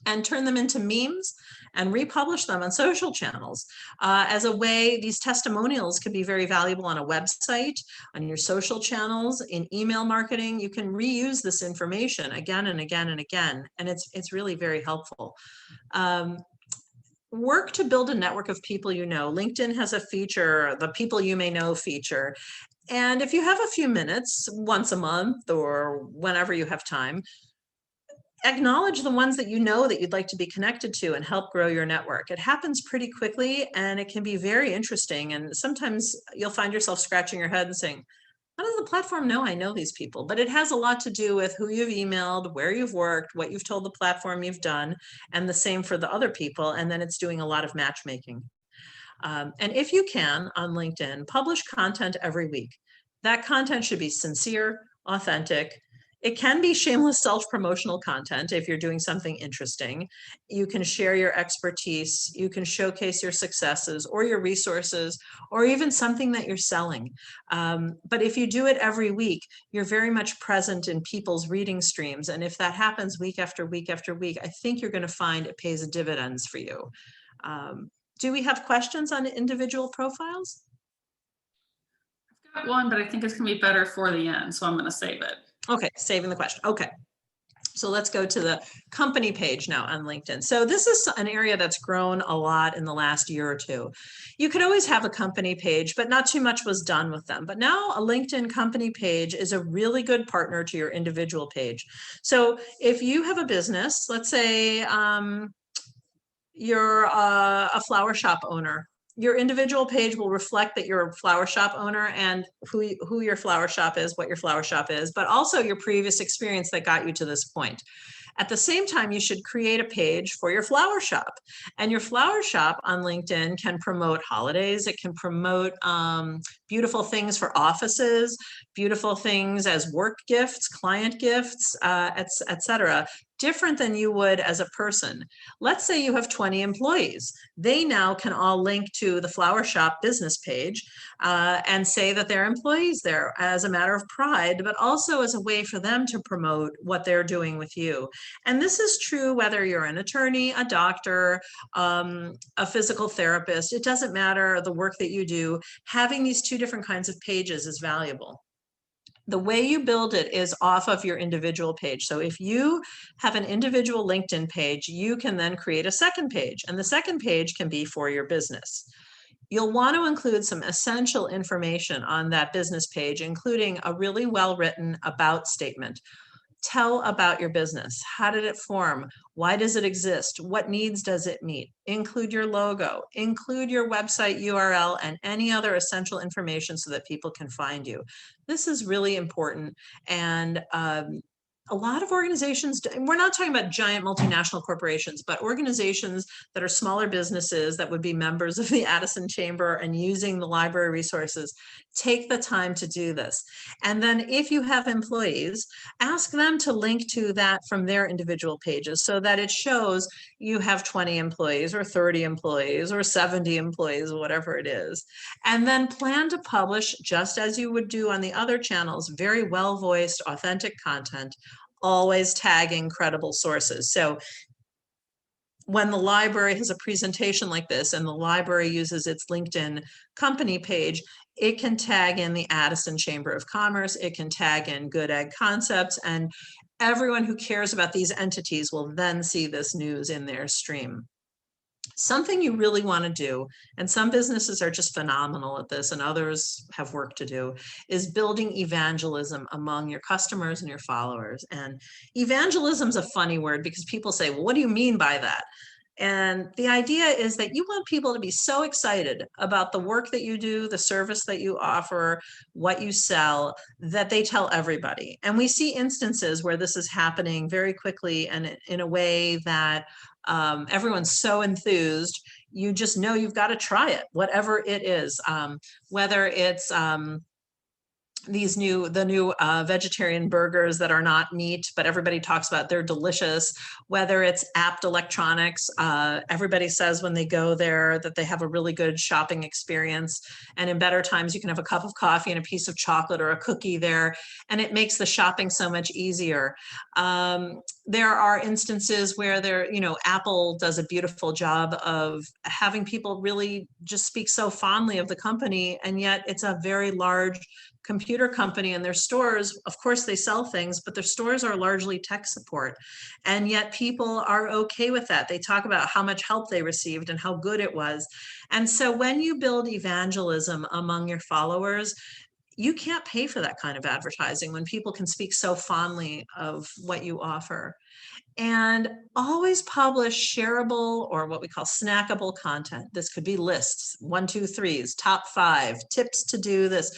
and turn them into memes and republish them on social channels. As a way, these testimonials can be very valuable on a website, on your social channels, in email marketing. You can reuse this information again and again and again, and it's really very helpful. Work to build a network of people you know. LinkedIn has a feature, the people you may know feature. And if you have a few minutes once a month or whenever you have time, acknowledge the ones that you know that you'd like to be connected to and help grow your network. It happens pretty quickly and it can be very interesting. And sometimes you'll find yourself scratching your head and saying, how does the platform know I know these people? But it has a lot to do with who you've emailed, where you've worked, what you've told the platform you've done, and the same for the other people. And then it's doing a lot of matchmaking. And if you can, on LinkedIn, publish content every week. That content should be sincere, authentic. It can be shameless self-promotional content if you're doing something interesting. You can share your expertise, you can showcase your successes or your resources, or even something that you're selling. But if you do it every week, you're very much present in people's reading streams. And if that happens week after week after week, I think you're going to find it pays dividends for you. Do we have questions on individual profiles? I've got one, but I think it's going to be better for the end, so I'm going to save it. Okay, saving the question. Okay. So let's go to the company page now on LinkedIn. So this is an area that's grown a lot in the last year or two. You could always have a company page, but not too much was done with them. But now a LinkedIn company page is a really good partner to your individual page. So if you have a business, let's say you're a flower shop owner, your individual page will reflect that you're a flower shop owner and who your flower shop is, what your flower shop is, but also your previous experience that got you to this point. At the same time, you should create a page for your flower shop. And your flower shop on LinkedIn can promote holidays. It can promote beautiful things for offices, beautiful things as work gifts, client gifts, etc. Different than you would as a person. Let's say you have 20 employees. They now can all link to the flower shop business page and say that they're employees there as a matter of pride, but also as a way for them to promote what they're doing with you. And this is true whether you're an attorney, a doctor, a physical therapist. It doesn't matter the work that you do. Having these two different kinds of pages is valuable. The way you build it is off of your individual page. So if you have an individual LinkedIn page, you can then create a second page, and the second page can be for your business. You'll want to include some essential information on that business page, including a really well-written about statement. Tell about your business. How did it form? Why does it exist? What needs does it meet? Include your logo, include your website URL and any other essential information so that people can find you. This is really important. And a lot of organizations, we're not talking about giant multinational corporations, but organizations that are smaller businesses that would be members of the Addison Chamber and using the library resources, take the time to do this. And then if you have employees, ask them to link to that from their individual pages so that it shows you have 20 employees or 30 employees or 70 employees, whatever it is. And then plan to publish, just as you would do on the other channels, very well-voiced, authentic content, always tagging credible sources. So when the library has a presentation like this and the library uses its LinkedIn company page, it can tag in the Addison Chamber of Commerce, it can tag in Good Egg Concepts, and everyone who cares about these entities will then see this news in their stream. Something you really want to do, and some businesses are just phenomenal at this and others have work to do, is building evangelism among your customers and your followers. And evangelism is a funny word because people say, well, what do you mean by that? And the idea is that you want people to be so excited about the work that you do, the service that you offer, what you sell, that they tell everybody. And we see instances where this is happening very quickly and in a way that everyone's so enthused, you just know you've got to try it, whatever it is, whether it's the new vegetarian burgers that are not meat, but everybody talks about they're delicious. Whether it's Apt Electronics, everybody says when they go there that they have a really good shopping experience. And in better times, you can have a cup of coffee and a piece of chocolate or a cookie there, and it makes the shopping so much easier. There are instances where Apple does a beautiful job of having people really just speak so fondly of the company, and yet it's a very large computer company, and their stores, of course they sell things, but their stores are largely tech support. And yet people are okay with that. They talk about how much help they received and how good it was. And so when you build evangelism among your followers, you can't pay for that kind of advertising when people can speak so fondly of what you offer. And always publish shareable or what we call snackable content. This could be lists, 1, 2, 3s, top 5, tips to do this.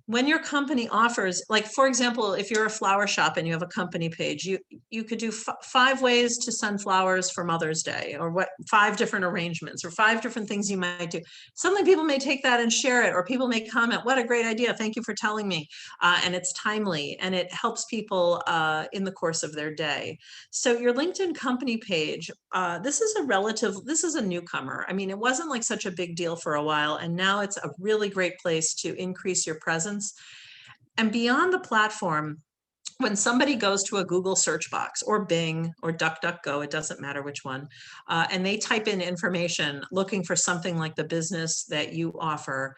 When your company offers, like, for example, if you're a flower shop and you have a company page, you could do 5 ways to send flowers for Mother's Day, or 5 different arrangements, or 5 different things you might do. Suddenly people may take that and share it, or people may comment, what a great idea, thank you for telling me. And it's timely, and it helps people in the course of their day. So your LinkedIn company page, this is a newcomer. I mean, it wasn't like such a big deal for a while, and now it's a really great place to increase your presence. And beyond the platform, when somebody goes to a Google search box or Bing or DuckDuckGo, it doesn't matter which one, and they type in information looking for something like the business that you offer,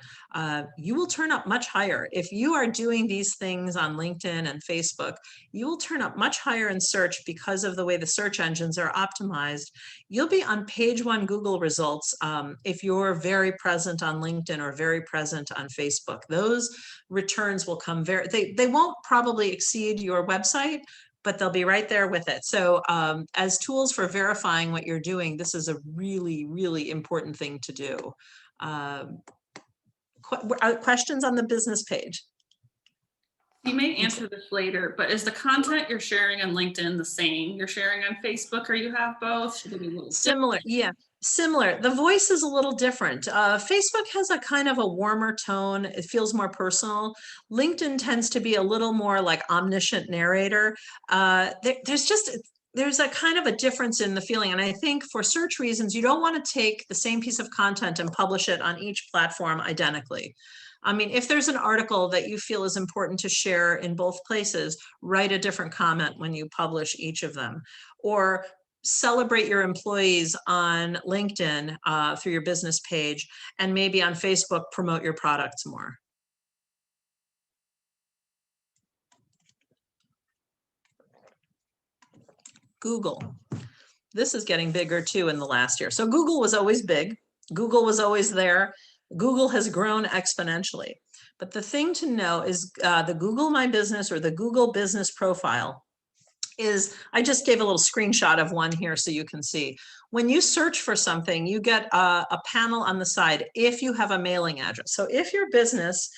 you will turn up much higher. If you are doing these things on LinkedIn and Facebook, you will turn up much higher in search because of the way the search engines are optimized. You'll be on page 1 Google results if you're very present on LinkedIn or very present on Facebook. Those returns will come they won't probably exceed your website, but they'll be right there with it. So as tools for verifying what you're doing, this is a really, really important thing to do. Questions on the business page? You may answer this later, but is the content you're sharing on LinkedIn the same you're sharing on Facebook, or you have both? Should it be a little similar? Yeah, similar. The voice is a little different. Facebook has a kind of a warmer tone. It feels more personal. LinkedIn tends to be a little more like omniscient narrator. There's a kind of a difference in the feeling. And I think for search reasons, you don't want to take the same piece of content and publish it on each platform identically. I mean, if there's an article that you feel is important to share in both places, write a different comment when you publish each of them. Or celebrate your employees on LinkedIn through your business page, and maybe on Facebook, promote your products more. Google. This is getting bigger too in the last year. So Google was always big. Google was always there. Google has grown exponentially. But the thing to know is the Google My Business or the Google Business Profile is, I just gave a little screenshot of one here so you can see. When you search for something, you get a panel on the side if you have a mailing address. So if your business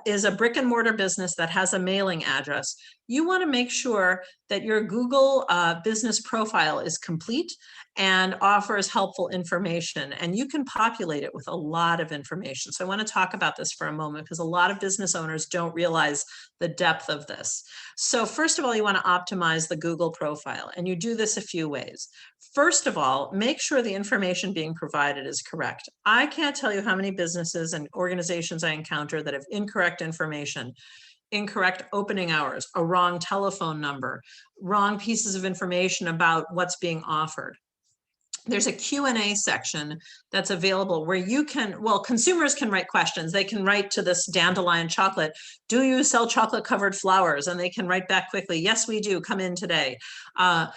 is a brick and mortar business that has a mailing address, you want to make sure that your Google business profile is complete and offers helpful information, and you can populate it with a lot of information. So I want to talk about this for a moment because a lot of business owners don't realize the depth of this. So first of all, you want to optimize the Google profile, and you do this a few ways. First of all, make sure the information being provided is correct. I can't tell you how many businesses and organizations I encounter that have incorrect information. Incorrect opening hours, a wrong telephone number, wrong pieces of information about what's being offered. There's a Q&A section that's available where you can, well, consumers can write questions. They can write to this Dandelion Chocolate, do you sell chocolate covered flowers? And they can write back quickly, yes, we do, come in today. But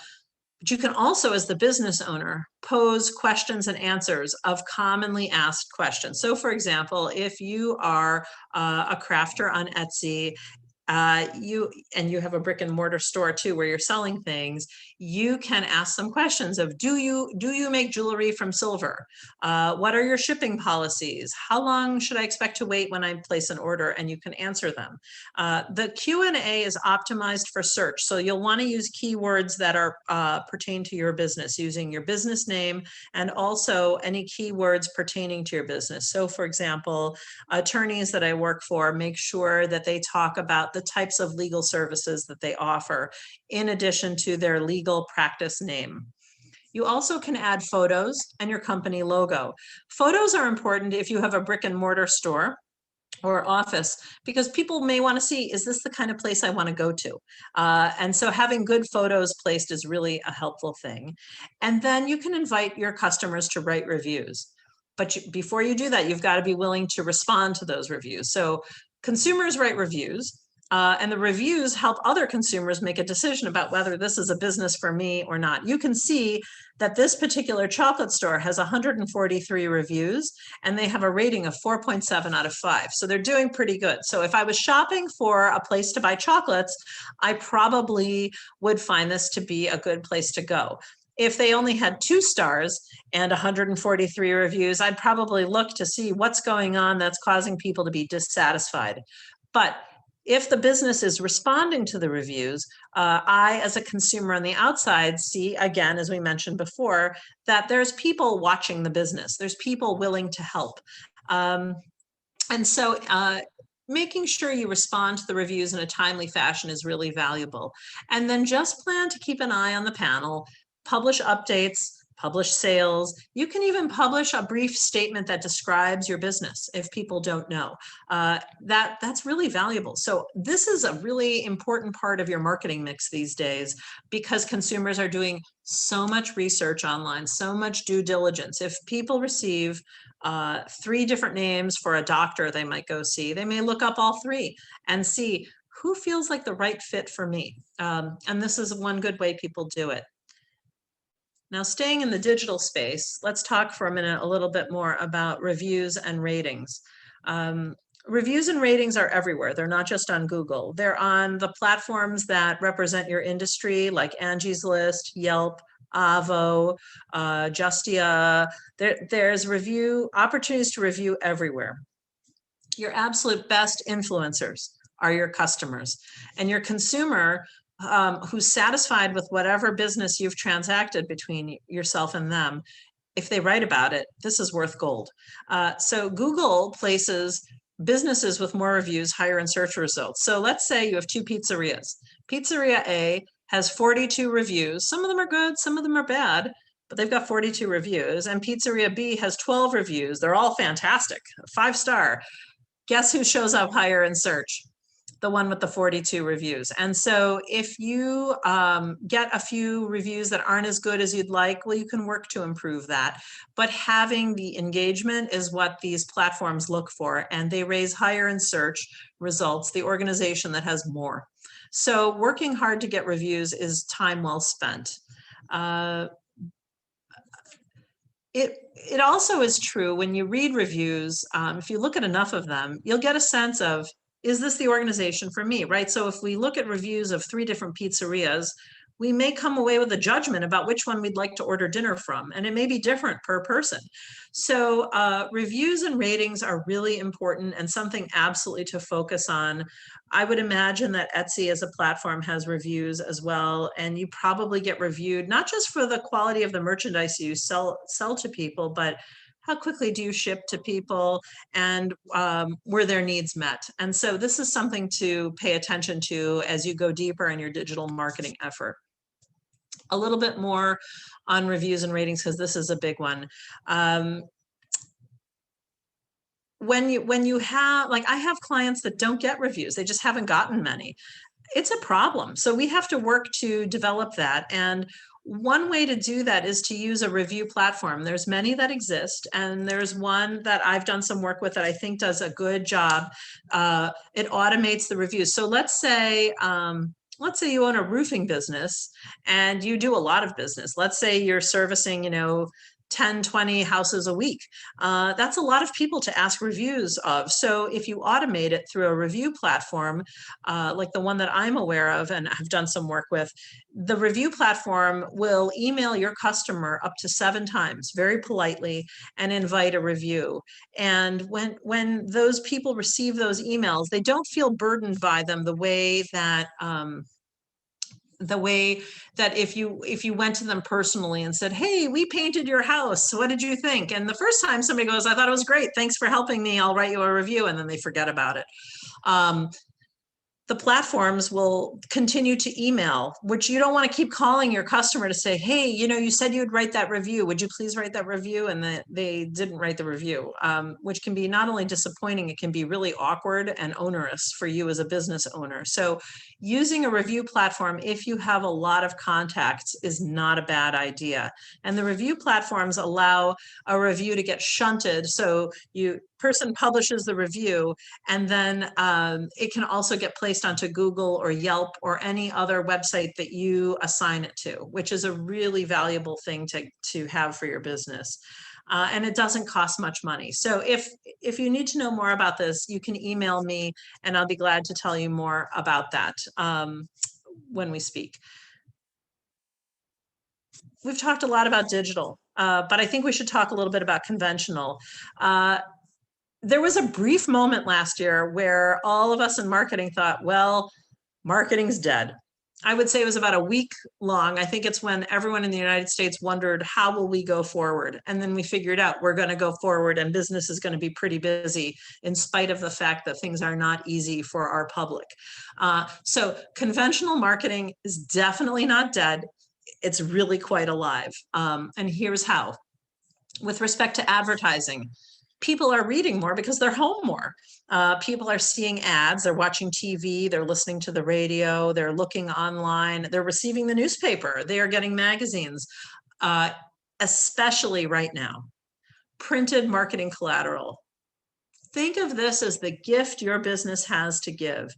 you can also, as the business owner, pose questions and answers of commonly asked questions. So for example, if you are a crafter on Etsy, you have a brick and mortar store too, where you're selling things, you can ask some questions of, do you make jewelry from silver? What are your shipping policies? How long should I expect to wait when I place an order? And you can answer them. The Q&A is optimized for search. So you'll want to use keywords that are pertain to your business, using your business name and also any keywords pertaining to your business. So for example, attorneys that I work for make sure that they talk about the types of legal services that they offer, in addition to their legal practice name. You also can add photos and your company logo. Photos are important if you have a brick and mortar store or office, because people may want to see, is this the kind of place I want to go to? And so having good photos placed is really a helpful thing. And then you can invite your customers to write reviews. But before you do that, you've got to be willing to respond to those reviews. So consumers write reviews. And the reviews help other consumers make a decision about whether this is a business for me or not. You can see that this particular chocolate store has 143 reviews, and they have a rating of 4.7 out of 5. So they're doing pretty good. So if I was shopping for a place to buy chocolates, I probably would find this to be a good place to go. If they only had 2 stars and 143 reviews, I'd probably look to see what's going on that's causing people to be dissatisfied. But if the business is responding to the reviews, I, as a consumer on the outside, see, again, as we mentioned before, that there's people watching the business. There's people willing to help. And so making sure you respond to the reviews in a timely fashion is really valuable. And then just plan to keep an eye on the panel, publish updates, publish sales. You can even publish a brief statement that describes your business if people don't know. That's really valuable. So this is a really important part of your marketing mix these days, because consumers are doing so much research online, so much due diligence. If people receive 3 different names for a doctor they might go see, they may look up all 3 and see who feels like the right fit for me. And this is one good way people do it. Now, staying in the digital space, let's talk for a minute a little bit more about reviews and ratings. Reviews and ratings are everywhere. They're not just on Google. They're on the platforms that represent your industry, like Angie's List, Yelp, Avo, Justia. There's opportunities to review everywhere. Your absolute best influencers are your customers, and your consumer who's satisfied with whatever business you've transacted between yourself and them, if they write about it, this is worth gold. So Google places businesses with more reviews higher in search results. So let's say you have 2 pizzerias. Pizzeria A has 42 reviews. Some of them are good, some of them are bad, but they've got 42 reviews. And Pizzeria B has 12 reviews. They're all fantastic, 5-star. Guess who shows up higher in search? The one with the 42 reviews. And so if you get a few reviews that aren't as good as you'd like, well, you can work to improve that. But having the engagement is what these platforms look for, and they raise higher in search results, the organization that has more. So working hard to get reviews is time well spent. It also is true when you read reviews, if you look at enough of them, you'll get a sense of, is this the organization for me, right? So if we look at reviews of 3 different pizzerias, we may come away with a judgment about which one we'd like to order dinner from, and it may be different per person. So reviews and ratings are really important and something absolutely to focus on. I would imagine that Etsy as a platform has reviews as well, and you probably get reviewed, not just for the quality of the merchandise you sell to people, but how quickly do you ship to people, and were their needs met? And so this is something to pay attention to as you go deeper in your digital marketing effort. A little bit more on reviews and ratings, because this is a big one. When you have, like, I have clients that don't get reviews, they just haven't gotten many. It's a problem. So we have to work to develop that. And one way to do that is to use a review platform. There's many that exist, and there's one that I've done some work with that I think does a good job. It automates the reviews. So let's say you own a roofing business and you do a lot of business. Let's say you're servicing, 10, 20 houses a week. That's a lot of people to ask reviews of. So if you automate it through a review platform, like the one that I'm aware of and have done some work with, the review platform will email your customer up to 7 times very politely and invite a review. And when those people receive those emails, they don't feel burdened by them the way that if you went to them personally and said, hey, we painted your house, what did you think? And the first time somebody goes, I thought it was great, thanks for helping me, I'll write you a review, and then they forget about it. The platforms will continue to email, which you don't want to keep calling your customer to say, hey, you said you'd write that review. Would you please write that review? And they didn't write the review, which can be not only disappointing, it can be really awkward and onerous for you as a business owner. So using a review platform, if you have a lot of contacts, is not a bad idea. And the review platforms allow a review to get shunted. So person publishes the review, and then it can also get placed onto Google or Yelp or any other website that you assign it to, which is a really valuable thing to have for your business. And it doesn't cost much money. So if you need to know more about this, you can email me and I'll be glad to tell you more about that when we speak. We've talked a lot about digital, but I think we should talk a little bit about conventional. There was a brief moment last year where all of us in marketing thought, well, marketing's dead. I would say it was about a week long. I think it's when everyone in the United States wondered, how will we go forward? And then we figured out we're going to go forward and business is going to be pretty busy in spite of the fact that things are not easy for our public. So conventional marketing is definitely not dead. It's really quite alive. And here's how. With respect to advertising, people are reading more because they're home more. People are seeing ads, they're watching TV, they're listening to the radio, they're looking online, they're receiving the newspaper, they are getting magazines, especially right now. Printed marketing collateral. Think of this as the gift your business has to give.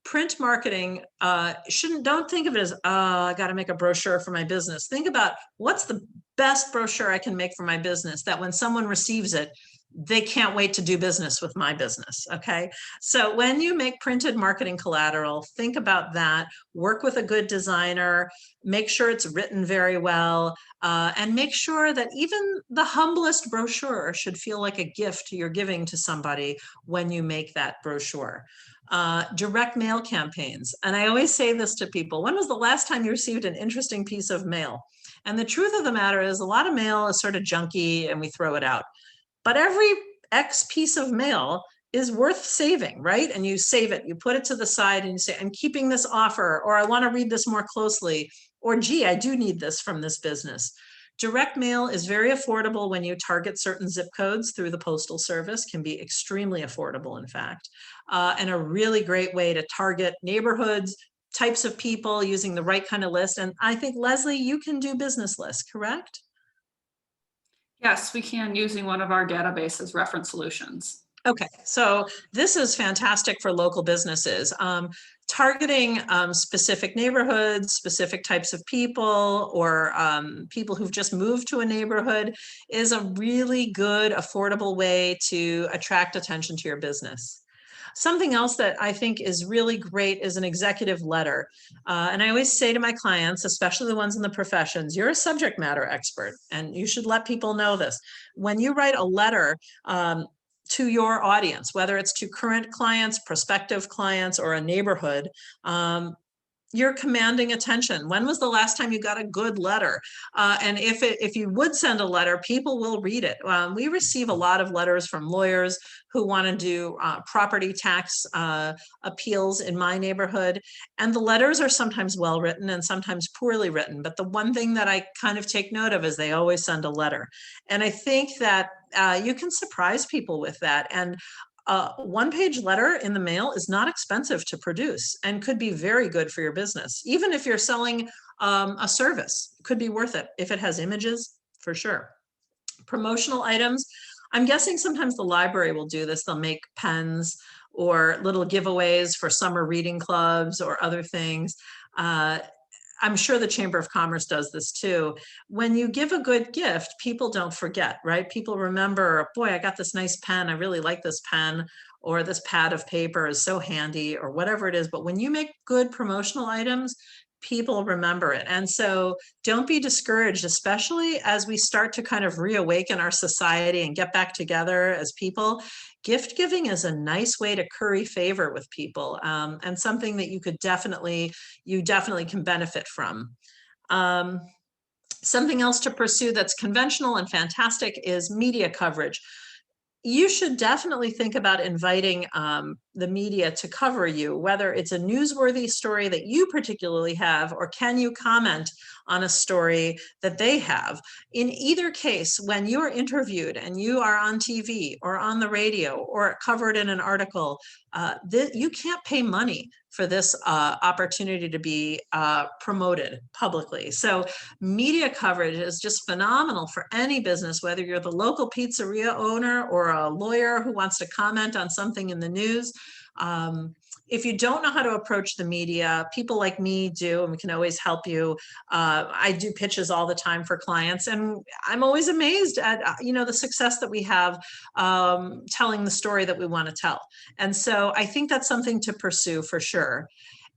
Print marketing, don't think of it as, I got to make a brochure for my business. Think about what's the best brochure I can make for my business that when someone receives it, they can't wait to do business with my business, okay? So when you make printed marketing collateral, think about that, work with a good designer, make sure it's written very well, and make sure that even the humblest brochure should feel like a gift you're giving to somebody when you make that brochure. Direct mail campaigns. And I always say this to people, when was the last time you received an interesting piece of mail? And the truth of the matter is a lot of mail is sort of junky and we throw it out. But every X piece of mail is worth saving, right? And you save it, you put it to the side and you say, I'm keeping this offer, or I want to read this more closely, or gee, I do need this from this business. Direct mail is very affordable when you target certain zip codes through the Postal Service, can be extremely affordable, in fact, and a really great way to target neighborhoods, types of people using the right kind of list. And I think, Leslie, you can do business lists, correct? Yes, we can, using one of our databases, Reference Solutions. Okay, so this is fantastic for local businesses. Targeting specific neighborhoods, specific types of people, or people who've just moved to a neighborhood is a really good, affordable way to attract attention to your business. Something else that I think is really great is an executive letter. And I always say to my clients, especially the ones in the professions, you're a subject matter expert, and you should let people know this. When you write a letter to your audience, whether it's to current clients, prospective clients, or a neighborhood, you're commanding attention. When was the last time you got a good letter? And if you would send a letter, people will read it. We receive a lot of letters from lawyers who want to do property tax appeals in my neighborhood. And the letters are sometimes well written and sometimes poorly written. But the one thing that I kind of take note of is they always send a letter. And I think that you can surprise people with that. And a one-page letter in the mail is not expensive to produce and could be very good for your business. Even if you're selling a service, it could be worth it. If it has images, for sure. Promotional items, I'm guessing sometimes the library will do this. They'll make pens or little giveaways for summer reading clubs or other things. I'm sure the Chamber of Commerce does this too. When you give a good gift, people don't forget, right? People remember, boy, I got this nice pen. I really like this pen, or this pad of paper is so handy, or whatever it is. But when you make good promotional items, people remember it. And so don't be discouraged, especially as we start to kind of reawaken our society and get back together as people. Gift giving is a nice way to curry favor with people, and something that you definitely can benefit from. Something else to pursue that's conventional and fantastic is media coverage. You should definitely think about inviting the media to cover you, whether it's a newsworthy story that you particularly have, or can you comment on a story that they have. In either case, when you're interviewed and you are on TV or on the radio or covered in an article, you can't pay money for this opportunity to be promoted publicly. So media coverage is just phenomenal for any business, whether you're the local pizzeria owner or a lawyer who wants to comment on something in the news. If you don't know how to approach the media, people like me do, and we can always help you. I do pitches all the time for clients, and I'm always amazed at the success that we have telling the story that we want to tell. And so I think that's something to pursue for sure.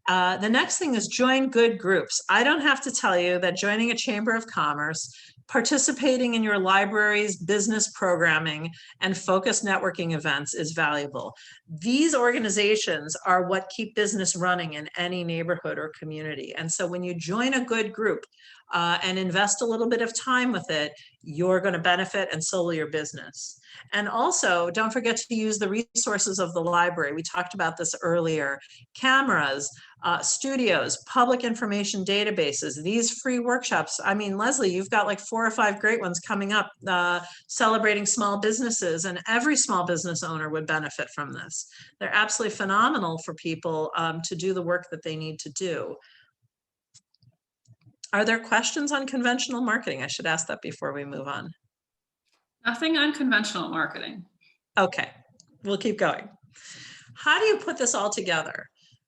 The next thing is join good groups. I don't have to tell you that joining a Chamber of Commerce, participating in your library's business programming, and focused networking events is valuable. These organizations are what keep business running in any neighborhood or community. And so when you join a good group and invest a little bit of time with it, you're going to benefit, and so will your business. And also, don't forget to use the resources of the library. We talked about this earlier. Cameras, studios, public information databases, these free workshops. I mean, Leslie, you've got like 4 or 5 great ones coming up, celebrating small businesses, and every small business owner would benefit from this. They're absolutely phenomenal for people to do the work that they need to do. Are there questions on conventional marketing? I should ask that before we move on. Nothing on conventional marketing. Okay, we'll keep going. How do you put this all together?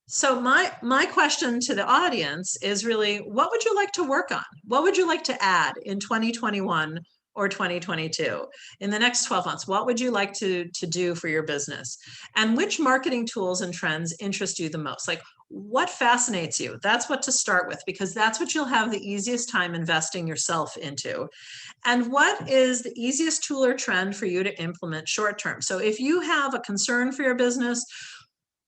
So my question to the audience is really, what would you like to work on? What would you like to add in 2021 or 2022? In the next 12 months, what would you like to do for your business? And which marketing tools and trends interest you the most? Like, what fascinates you? That's what to start with, because that's what you'll have the easiest time investing yourself into. And what is the easiest tool or trend for you to implement short term? So if you have a concern for your business,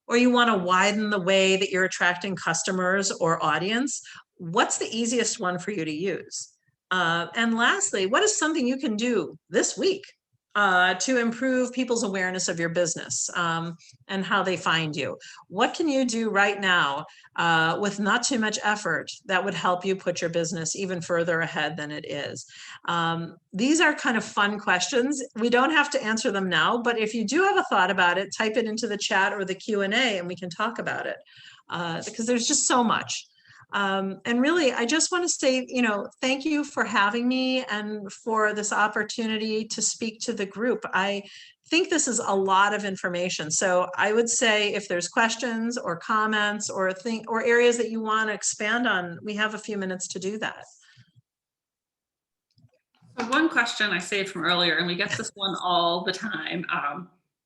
or you want to widen the way that you're attracting customers or audience, what's the easiest one for you to use? And lastly, what is something you can do this week to improve people's awareness of your business and how they find you? What can you do right now with not too much effort that would help you put your business even further ahead than it is? These are kind of fun questions. We don't have to answer them now, but if you do have a thought about it, type it into the chat or the Q&A and we can talk about it, because there's just so much. And really, I just want to say, thank you for having me and for this opportunity to speak to the group. I think this is a lot of information. So I would say if there's questions or comments or areas that you want to expand on, we have a few minutes to do that. So one question I saved from earlier, and we get this one all the time.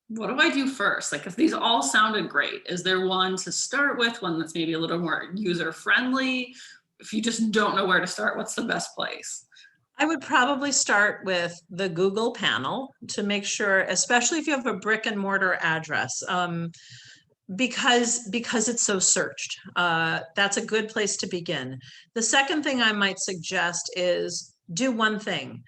What do I do first? Like, if these all sounded great, is there one to start with, one that's maybe a little more user friendly? If you just don't know where to start, what's the best place? I would probably start with the Google panel to make sure, especially if you have a brick and mortar address, because it's so searched. That's a good place to begin. The second thing I might suggest is do one thing.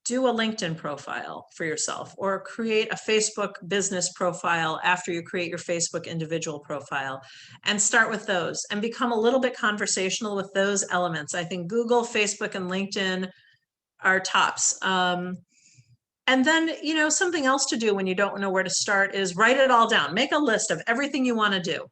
Do a LinkedIn profile for yourself, or create a Facebook business profile after you create your Facebook individual profile, and start with those and become a little bit conversational with those elements. I think Google, Facebook, and LinkedIn are tops. And then, something else to do when you don't know where to start is write it all down. Make a list of everything you want to do.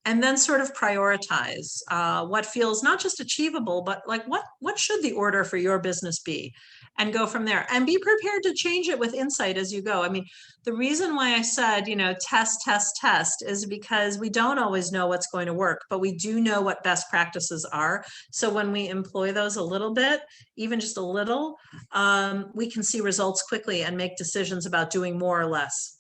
and then sort of prioritize what feels not just achievable, but like what should the order for your business be, and go from there, and be prepared to change it with insight as you go. I mean, the reason why I said, test, test, test is because we don't always know what's going to work, but we do know what best practices are. So when we employ those a little bit, even just a little, we can see results quickly and make decisions about doing more or less.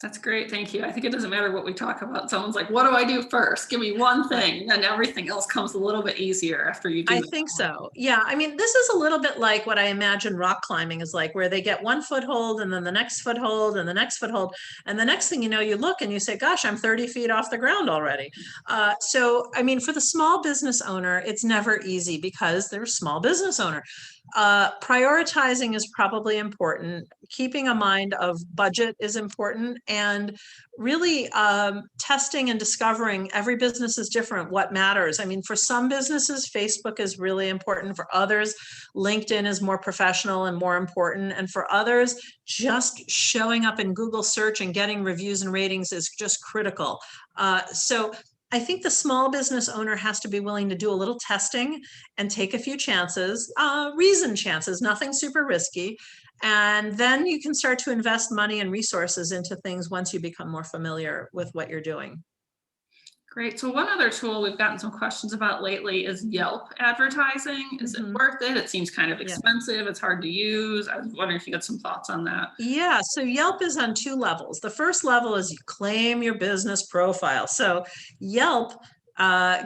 That's great. Thank you. I think it doesn't matter what we talk about. Someone's like, what do I do first? Give me one thing, and everything else comes a little bit easier after you do I that. think so. Yeah. I mean, this is a little bit like what I imagine rock climbing is like, where they get one foothold and then the next foothold and the next foothold. And the next thing you know, you look and you say, gosh, I'm 30 feet off the ground already. So, I mean, for the small business owner, it's never easy because they're a small business owner. Prioritizing is probably important. Keeping a mind of budget is important, and really testing and discovering. Every business is different. What matters? I mean, for some businesses, Facebook is really important. For others, LinkedIn is more professional and more important. And for others, just showing up in Google search and getting reviews and ratings is just critical. So I think the small business owner has to be willing to do a little testing and take a few chances, reasoned chances, nothing super risky. And then you can start to invest money and resources into things once you become more familiar with what you're doing. Great. So one other tool we've gotten some questions about lately is Yelp advertising. Is it worth it? It seems kind of expensive. It's hard to use. I was wondering if you had some thoughts on that. Yeah, so Yelp is on two levels. The first level is you claim your business profile. So Yelp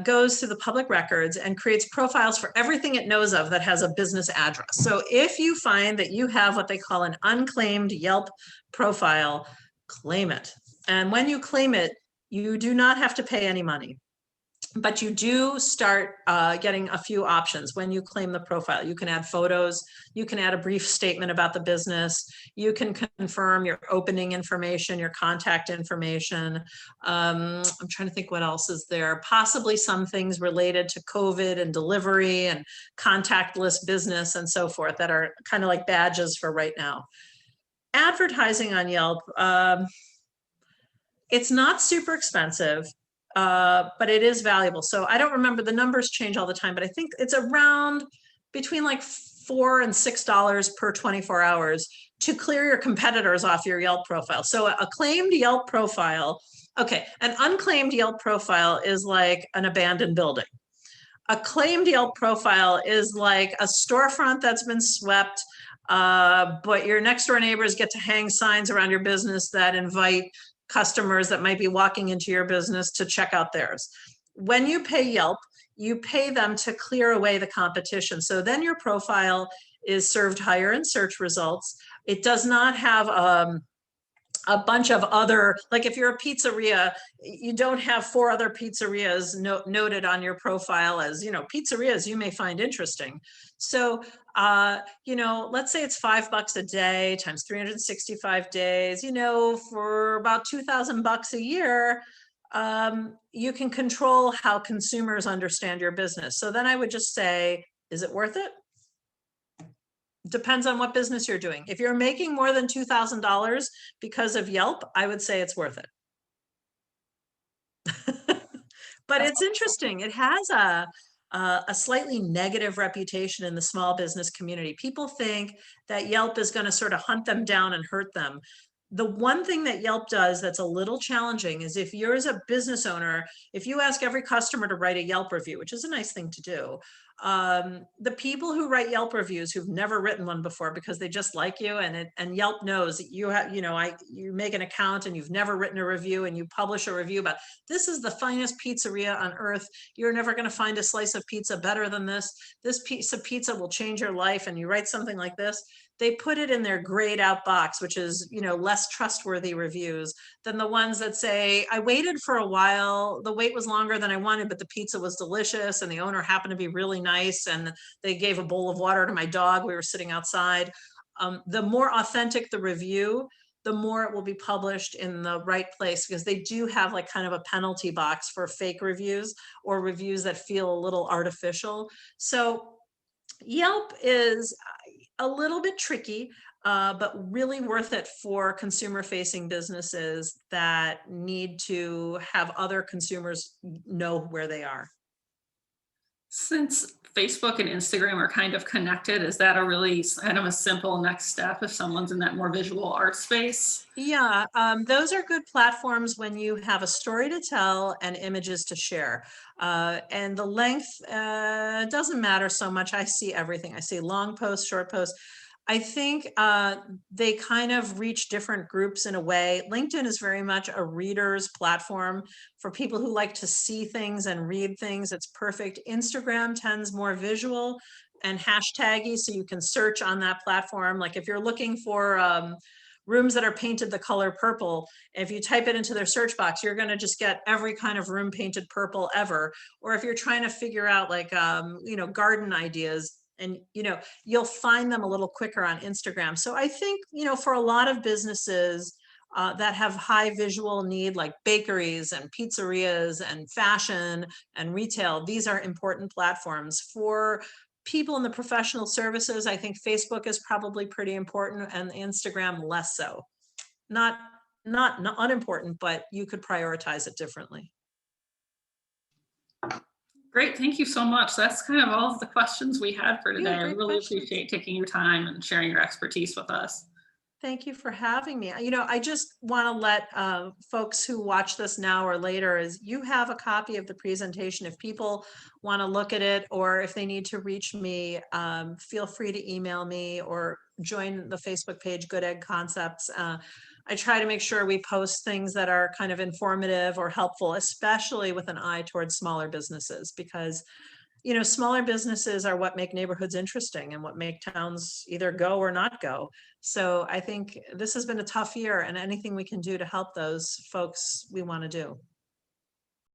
goes through the public records and creates profiles for everything it knows of that has a business address. So if you find that you have what they call an unclaimed Yelp profile, claim it. And when you claim it, you do not have to pay any money, but you do start getting a few options when you claim the profile. You can add photos, you can add a brief statement about the business, you can confirm your opening information, your contact information. I'm trying to think what else is there. Possibly some things related to COVID and delivery and contactless business and so forth that are kind of like badges for right now. Advertising on Yelp, it's not super expensive, but it is valuable. So I don't remember, the numbers change all the time, but I think it's around between like $4 and $6 per 24 hours to clear your competitors off your Yelp profile. So a claimed Yelp profile, okay, an unclaimed Yelp profile is like an abandoned building. A claimed Yelp profile is like a storefront that's been swept, but your next door neighbors get to hang signs around your business that invite customers that might be walking into your business to check out theirs. When you pay Yelp, you pay them to clear away the competition. So then your profile is served higher in search results. It does not have a bunch of other, like if you're a pizzeria, you don't have 4 other pizzerias noted on your profile as, pizzerias you may find interesting. So, let's say it's $5 a day times 365 days, for about $2,000 a year, you can control how consumers understand your business. So then I would just say, is it worth it? Depends on what business you're doing. If you're making more than $2,000 because of Yelp, I would say it's worth it. But it's interesting. It has a slightly negative reputation in the small business community. People think that Yelp is going to sort of hunt them down and hurt them. The one thing that Yelp does that's a little challenging is if you're as a business owner, if you ask every customer to write a Yelp review, which is a nice thing to do, the people who write Yelp reviews who've never written one before because they just like you, and Yelp knows that you have, you make an account and you've never written a review and you publish a review about this is the finest pizzeria on earth. You're never going to find a slice of pizza better than this. This piece of pizza will change your life. And you write something like this. They put it in their grayed out box, which is, less trustworthy reviews than the ones that say, I waited for a while. The wait was longer than I wanted, but the pizza was delicious. And the owner happened to be really nice. And they gave a bowl of water to my dog. We were sitting outside. The more authentic the review, the more it will be published in the right place, because they do have like kind of a penalty box for fake reviews or reviews that feel a little artificial. So Yelp is a little bit tricky. but really worth it for consumer-facing businesses that need to have other consumers know where they are. Since Facebook and Instagram are kind of connected, is that a really kind of a simple next step if someone's in that more visual art space? Yeah, those are good platforms when you have a story to tell and images to share. And the length doesn't matter so much. I see everything. I see long posts, short posts. I think they kind of reach different groups in a way. LinkedIn is very much a reader's platform for people who like to see things and read things. It's perfect. Instagram tends more visual and hashtaggy, so you can search on that platform. Like if you're looking for rooms that are painted the color purple, if you type it into their search box, you're going to just get every kind of room painted purple ever. Or if you're trying to figure out like, garden ideas, and, you'll find them a little quicker on Instagram. So I think, for a lot of businesses that have high visual need, like bakeries and pizzerias and fashion and retail, these are important platforms. For people in the professional services, I think Facebook is probably pretty important, and Instagram less so. Not unimportant, but you could prioritize it differently. Great, thank you so much. That's kind of all of the questions we had for today. I great really questions. appreciate taking your time and sharing your expertise with us. Thank you for having me. I just want to let folks who watch this now or later is you have a copy of the presentation. If people want to look at it, or if they need to reach me, feel free to email me or join the Facebook page, Good Egg Concepts. I try to make sure we post things that are kind of informative or helpful, especially with an eye towards smaller businesses, because smaller businesses are what make neighborhoods interesting and what make towns either go or not go. So I think this has been a tough year, and anything we can do to help those folks, we want to do.